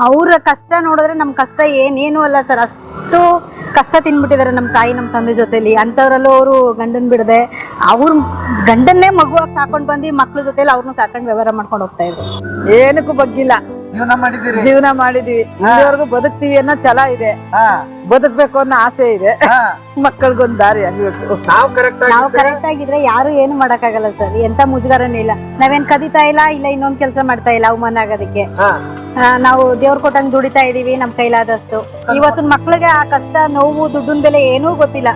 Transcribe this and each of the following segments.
ಅವ್ರ ಕಷ್ಟ ನೋಡಿದ್ರೆ ನಮ್ ಕಷ್ಟ ಏನೇನು ಅಲ್ಲ ಸರ್. ಅಷ್ಟು ಕಷ್ಟ ತಿನ್ಬಿಟ್ಟಿದ್ದಾರೆ ನಮ್ಮ ತಾಯಿ ನಮ್ಮ ತಂದೆ ಜೊತೆಲಿ. ಅಂತವ್ರಲ್ಲೂ ಅವರು ಗಂಡನ್ ಬಿಡದೆ ಅವ್ರ ಗಂಡನ್ನೇ ಮಗುವಾಗಿ ಸಾಕೊಂಡ್ ಬಂದು ಮಕ್ಳ ಜೊತೆಲಿ ಅವ್ರನ್ನ ಸಾಕೊಂಡ್ ವ್ಯವಹಾರ ಮಾಡ್ಕೊಂಡು ಹೋಗ್ತಾ ಇದ್ರು. ಏನಕ್ಕೂ ಬಗ್ಗಿಲ್ಲ, ಜೀವನ ಮಾಡಿದೀವಿ, ಇಲ್ಲಿವರೆಗೂ ಬದುಕ್ತಿವಿ ಅನ್ನೋ ಛಲ ಇದೆ, ಬದುಕ್ಬೇಕು ಅನ್ನೋ ಆಸೆ ಇದೆ, ಮಕ್ಕಳಿಗೊಂದ್ ದಾರಿ ಆಗ್ಬೇಕು. ನಾವು ಕರೆಕ್ಟ್ ಆಗಿದ್ರೆ ಯಾರು ಏನು ಮಾಡಕ್ಕಾಗಲ್ಲ ಸರ್. ಎಂತ ಮುಜುಗರನೇ ಇಲ್ಲ. ನಾವೇನ್ ಕದಿತಾ ಇಲ್ಲ ಇನ್ನೊಂದ್ ಕೆಲಸ ಮಾಡ್ತಾ ಇಲ್ಲ ಅವಮಾನ ಆಗೋದಕ್ಕೆ. ನಾವು ದೇವ್ರ ಕೊಟ್ಟಂಗ್ ದುಡಿತಾ ಇದೀವಿ ನಮ್ ಕೈಲಾದಷ್ಟು. ಇವತ್ತಿನ ಮಕ್ಳಿಗೆ ಆ ಕಷ್ಟ ನೋವು ದುಡ್ಡಿನ ಬೆಲೆ ಏನೂ ಗೊತ್ತಿಲ್ಲ.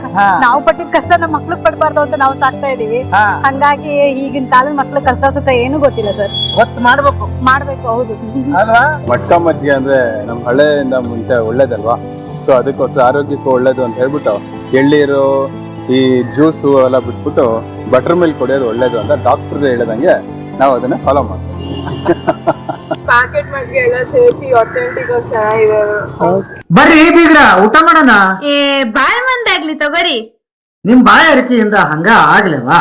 ನಾವು ಪಟ್ಟಿದ ಕಷ್ಟ ನಮ್ ಮಕ್ಳಿಗೆ ಪಡ್ಬಾರ್ದು ಅಂತ ನಾವು ಸಾಕ್ತಾ ಇದೀವಿ. ಹಂಗಾಗಿ ಈಗಿನ ಕಾಲದ ಮಕ್ಳಿಗೆ ಕಷ್ಟ ಸುಖ ಏನೂ ಗೊತ್ತಿಲ್ಲ ಸರ್. ಮಾಡ್ಬೇಕು. ಹೌದು ಅಲ್ವಾ? ಮಟ್ಕ ಮಜ್ಜಿಗೆ ಅಂದ್ರೆ ನಮ್ ಹಳೆಯಿಂದ ಮುಂಚೆ ಒಳ್ಳೇದಲ್ವಾ? ಸೊ ಅದಕ್ಕೋಸ್ಕರ ಆರೋಗ್ಯಕ್ಕೂ ಒಳ್ಳೇದು ಅಂತ ಹೇಳ್ಬಿಟ್ಟು ಎಳ್ಳೀರು ಈ ಜ್ಯೂಸು ಎಲ್ಲ ಬಿಟ್ಬಿಟ್ಟು ಬಟರ್ ಮಿಲ್ಕ್ ಕುಡಿಯೋದು ಒಳ್ಳೇದು ಅಂತ ಡಾಕ್ಟರ್ ಹೇಳ್ದಂಗೆ ನಾವು ಅದನ್ನ ಫಾಲೋ ಮಾಡ್ತೀವಿ. ಪ್ಯಾಕೆಟ್ ಮಜ್ಜಿಗೆ ಎಲ್ಲ ಸೇರಿಸಿ ಅಥೆಂಟಿಕ್ ಚೆನ್ನಾಗಿದೆ. ಬರ್ರಿ ಬೀಗ್ರ, ಊಟ ಮಾಡೋಣ. ಬಾಳ್ ಮಂದಾಗ್ಲಿ ತಗೋರಿ. ನಿಮ್ ಬಾಯ ಅರಿಕೆಯಿಂದ ಹಂಗ ಆಗ್ಲೇವಾ?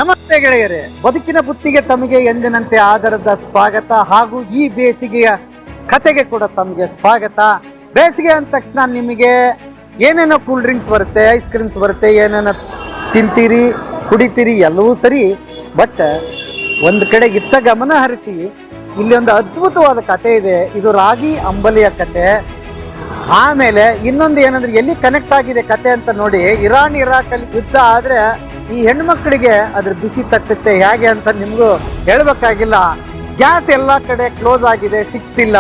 ನಮಸ್ತೆ ಗೆಳೆಯರೇ, ಬದುಕಿನ ಬುತ್ತಿಗೆ ತಮಗೆ ಎಂದಿನಂತೆ ಆಧಾರದ ಸ್ವಾಗತ ಹಾಗೂ ಈ ಬೇಸಿಗೆಯ ಕತೆಗೆ ಕೂಡ ತಮಗೆ ಸ್ವಾಗತ. ಬೇಸಿಗೆ ಅಂದ ತಕ್ಷಣ ನಿಮಗೆ ಏನೇನೋ ಕೂಲ್ ಡ್ರಿಂಕ್ಸ್ ಬರುತ್ತೆ, ಐಸ್ ಕ್ರೀಮ್ಸ್ ಬರುತ್ತೆ, ಏನೇನೋ ತಿಂತೀರಿ ಕುಡಿತೀರಿ ಎಲ್ಲವೂ ಸರಿ. ಬಟ್ ಒಂದು ಕಡೆ ಇತ್ತ ಗಮನ ಹರಿಸಿ, ಇಲ್ಲಿ ಒಂದು ಅದ್ಭುತವಾದ ಕತೆ ಇದೆ. ಇದು ರಾಗಿ ಅಂಬಲಿಯ ಕತೆ. ಆಮೇಲೆ ಇನ್ನೊಂದು ಏನಂದ್ರೆ ಎಲ್ಲಿ ಕನೆಕ್ಟ್ ಆಗಿದೆ ಕತೆ ಅಂತ ನೋಡಿ, ಇರಾನ್ ಇರಾಕಲ್ಲಿ ಯುದ್ಧ ಆದ್ರೆ ಈ ಹೆಣ್ಮಕ್ಳಿಗೆ ಅದ್ರ ಬಿಸಿ ತಟ್ಟುತ್ತೆ ಹೇಗೆ ಅಂತ ನಿಮ್ಗೂ ಹೇಳ್ಬೇಕಾಗಿಲ್ಲ. ಗ್ಯಾಸ್ ಎಲ್ಲಾ ಕಡೆ ಕ್ಲೋಸ್ ಆಗಿದೆ, ಸಿಕ್ತಿಲ್ಲ.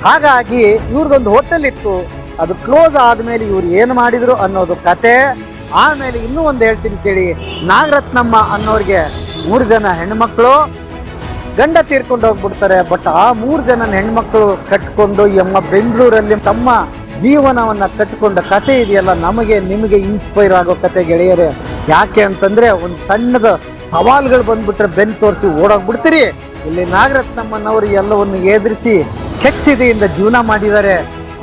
ಹಾಗಾಗಿ ಇವ್ರದೊಂದು ಹೋಟೆಲ್ ಇತ್ತು, ಅದು ಕ್ಲೋಸ್ ಆದ್ಮೇಲೆ ಇವ್ರು ಏನು ಮಾಡಿದ್ರು ಅನ್ನೋದು ಕತೆ. ಆಮೇಲೆ ಇನ್ನೂ ಒಂದು ಹೇಳ್ತೀನಿ ಕೇಳಿ. ನಾಗರತ್ನಮ್ಮ ಅನ್ನೋರ್ಗೆ 3 ಜನ ಹೆಣ್ಮಕ್ಳು, ಗಂಡ ತೀರ್ಕೊಂಡು ಹೋಗ್ಬಿಡ್ತಾರೆ. ಬಟ್ ಆ 3 ಜನ ಹೆಣ್ಮಕ್ಳು ಕಟ್ಕೊಂಡು ಅಮ್ಮ ಬೆಂಗಳೂರಲ್ಲಿ ತಮ್ಮ ಜೀವನವನ್ನ ಕಟ್ಟಿಕೊಂಡ ಕತೆ ಇದೆಯಲ್ಲ, ನಮಗೆ ನಿಮಗೆ ಇನ್ಸ್ಪೈರ್ ಆಗೋ ಕತೆ ಗೆಳೆಯರೇ. ಯಾಕೆ ಅಂತಂದ್ರೆ ಒಂದು ಸಣ್ಣದ ಸವಾಲ್ಗಳು ಬಂದ್ಬಿಟ್ರೆ ಬೆನ್ ತೋರಿಸಿ ಓಡೋಗ್ಬಿಡ್ತೀರಿ. ಇಲ್ಲಿ ನಾಗರತ್ನಮ್ಮನವರು ಎಲ್ಲವನ್ನು ಎದುರಿಸಿ ಕೆಚ್ಚಿದೆಯಿಂದ ಜೀವನ ಮಾಡಿದ್ದಾರೆ.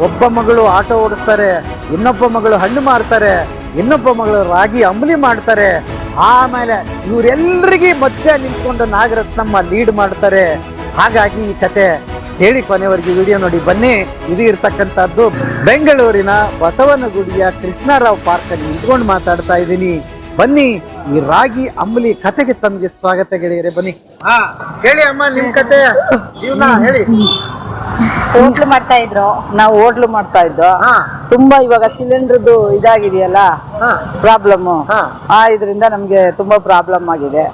ಒಬ್ಬ ಮಗಳು ಆಟೋ ಓಡಿಸ್ತಾರೆ, ಇನ್ನೊಬ್ಬ ಮಗಳು ಹಣ್ಣು ಮಾರ್ತಾರೆ, ಇನ್ನೊಬ್ಬ ಮಗಳು ರಾಗಿ ಅಂಬಲಿ ಮಾಡ್ತಾರೆ. ಆಮೇಲೆ ಇವರೆಲ್ಲರಿಗೆ ಮಧ್ಯೆ ನಿಂತ್ಕೊಂಡು ನಾಗರತ್ನಮ್ಮ ಲೀಡ್ ಮಾಡ್ತಾರೆ. ಹಾಗಾಗಿ ಈ ಕತೆ ಹೇಳಿ ಕೊನೆವರೆಗೆ ವಿಡಿಯೋ ನೋಡಿ ಬನ್ನಿ. ಇದು ಇರ್ತಕ್ಕಂಥದ್ದು ಬೆಂಗಳೂರಿನ ಬಸವನಗುಡಿಯ ಕೃಷ್ಣರಾವ್ ಪಾರ್ಕ್ ಅಲ್ಲಿ ನಿಂತ್ಕೊಂಡು ಮಾತಾಡ್ತಾ ಇದ್ದೀನಿ. ಬನ್ನಿ, ಈ ರಾಗಿ ಅಂಬಲಿ ಕತೆಗೆ ತಮಗೆ ಸ್ವಾಗತ ಗೆಳೆಯರೆ. ಬನ್ನಿ. ಹೇಳಿ ಅಮ್ಮ, ನಿಮ್ ಕತೆ ಜೀವನ ಹೇಳಿ. ಹೋಟ್ಲು ಮಾಡ್ತಾ ಇದ್ರು, ನಾವು ಹೋಟ್ಲು ಮಾಡ್ತಾ ಇದ್ದೋ. ತುಂಬಾ ಇವಾಗ ಸಿಲಿಂಡರ್ದು ಇದಾಗಿದೆಯಲ್ಲ ಪ್ರಾಬ್ಲಮ್, ಇದರಿಂದ ನಮ್ಗೆ ತುಂಬಾ ಪ್ರಾಬ್ಲಮ್ ಆಗಿದೆ.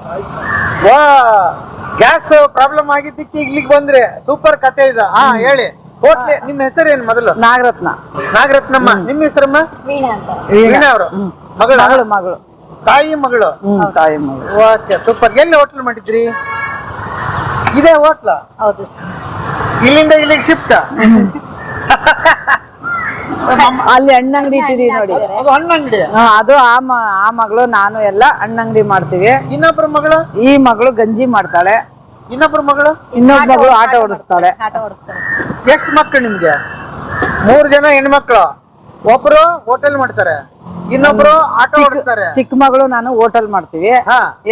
ಗ್ಯಾಸ್ ಪ್ರಾಬ್ಲಮ್ ಆಗಿದ್ದಕ್ಕೆ ಇಲ್ಲಿಗೆ ಬಂದ್ರೆ ಸೂಪರ್ ಕತೆ ಇದೆ. ಹೇಳಿ. ಹೋಟ್ಲೆ ನಿಮ್ಮ ಹೆಸರೇನು ಮೊದಲು? ನಾಗರತ್ನಮ್ಮ. ನಿಮ್ಮ ಹೆಸರಮ್ಮ? ವೀಣಾ ಅವರು. ಮಗಳು ತಾಯಿ ಮಗಳು. Okay, super. ಎಲ್ಲಿ ಹೋಟ್ಲ್ ಮಾಡಿದ್ರಿ? ಇದೇ ಹೋಟ್ಲ? ಹೌದು. ಇಲ್ಲಿಂದ ಇಲ್ಲಿಗೆ ಶಿಫ್ಟ್? ಅಲ್ಲಿ ಹಣ್ಣಂಗಡಿ ಇಟ್ಟಿದೀವಿ ನೋಡಿ. ಅದು ಹಣ್ಣಂಗಡಿ? ಅದು ಆ ಮಗಳು ನಾನು ಎಲ್ಲ ಹಣ್ಣಂಗಡಿ ಮಾಡ್ತೀವಿ. ಇನ್ನೊಬ್ರು ಮಗಳು? ಈ ಮಗಳು ಗಂಜಿ ಮಾಡ್ತಾಳೆ. ಇನ್ನೊಬ್ರು ಮಗಳು? ಇನ್ನೊಬ್ಬ ಮಗಳು ಆಟೋ ಓಡಿಸ್ತಾಳೆ. ಎಷ್ಟು ಮಕ್ಕಳು ನಿಮ್ಗೆ? 3 ಜನ ಹೆಣ್ಮಕ್ಳು. ಒಬ್ರು ಹೋಟೆಲ್ ಮಾಡ್ತಾರೆ, ಇನ್ನೊಬ್ರು ಆಟೋ ಓಡಿಸ್ತಾರೆ. ಚಿಕ್ಕ ಮಗಳು ನಾನು ಹೋಟೆಲ್ ಮಾಡ್ತೀವಿ.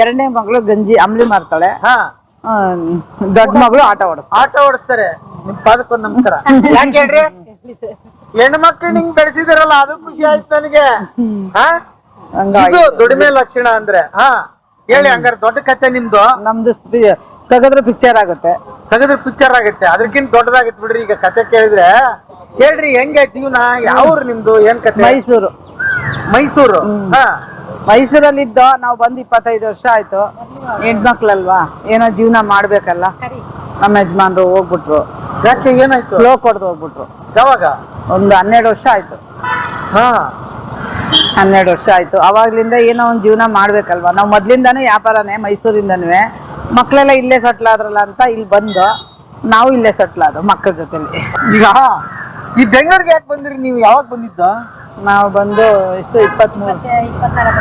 ಎರಡನೇ ಮಗಳು ಗಂಜಿ ಅಂಬ್ಲಿ ಮಾಡ್ತಾಳೆ. ದೊಡ್ಡ ಮಗಳು ಆಟೋ ಓಡಿಸ್ತಾರೆ. ನಿಮ್ ಪಾದಕ್ಕೊಂದು ನಮಸ್ಕಾರ. ಯಾಕೆ ಹೇಳ್ರಿ? ಹೆಣ್ಮಕ್ಳು ನಿಂಗ್ ಬೆಳೆಸಿದಾರಲ್ಲ, ಅದು ಖುಷಿ ಆಯ್ತು ನನಗೆ. ಇದು ದುಡಿಮೆ ಲಕ್ಷಣ ಅಂದ್ರೆ. ಹೇಳಿ ಹಂಗಾರೆ. ದೊಡ್ಡ ಕತೆ ನಿಮ್ದು. ನಮ್ದು ತೆಗೆದ್ರೆ ಪಿಕ್ಚರ್ ಆಗುತ್ತೆ. ಅದಕ್ಕಿಂತ ದೊಡ್ಡದಾಗತ್ತೆ ಬಿಡ್ರಿ. ಈಗ ಕತೆ ಕೇಳಿದ್ರೆ ಹೇಳ್ರಿ, ಹೆಂಗೆ ಜೀವನ? ಯಾವ್ರು ನಿಮ್ದು? ಏನ್ ಕತೆ? ಮೈಸೂರು. ಮೈಸೂರಲ್ಲಿದ್ದೋ ನಾವು ಬಂದು 25 ವರ್ಷ ಆಯ್ತು. ಹೆಣ್ಮಕ್ಳಲ್ವಾ, ಏನೋ ಜೀವನ ಮಾಡ್ಬೇಕಲ್ಲ. ನಮ್ಮ ಯಜಮಾನ್ರು ಹೋಗ್ಬಿಟ್ರು. ಯಾಕೆ, ಏನಾಯ್ತು? ಫ್ಲೋ ಕೊಡ್ದು ಹೋಗ್ಬಿಟ್ರು. ಯಾವಾಗ? ಒಂದು 12 ವರ್ಷ ಆಯ್ತು. 12 ವರ್ಷ ಆಯ್ತು. ಅವಾಗ್ಲಿಂದ ಏನೋ ಒಂದ್ ಜೀವನ ಮಾಡ್ಬೇಕಲ್ವಾ. ನಾವು ಮೊದ್ಲಿಂದಾನು ವ್ಯಾಪಾರನೇ, ಮೈಸೂರಿಂದನೂ. ಮಕ್ಳೆಲ್ಲ ಇಲ್ಲೇ ಸೆಟ್ಲ್ ಆದ್ರಲ್ಲ ಅಂತ ಇಲ್ಲಿ ಬಂದು ನಾವು ಇಲ್ಲೇ ಸೆಟ್ಲ್ ಆದ ಮಕ್ಕಳ ಜೊತೆಲಿ. ಈಗ ಈ ಬೆಂಗಳೂರಿಗೆ ಯಾಕೆ ಬಂದ್ರಿ ನೀವು? ಯಾವಾಗ ಬಂದಿದ್ದ? ನಾವು ಬಂದು ಎಷ್ಟು 24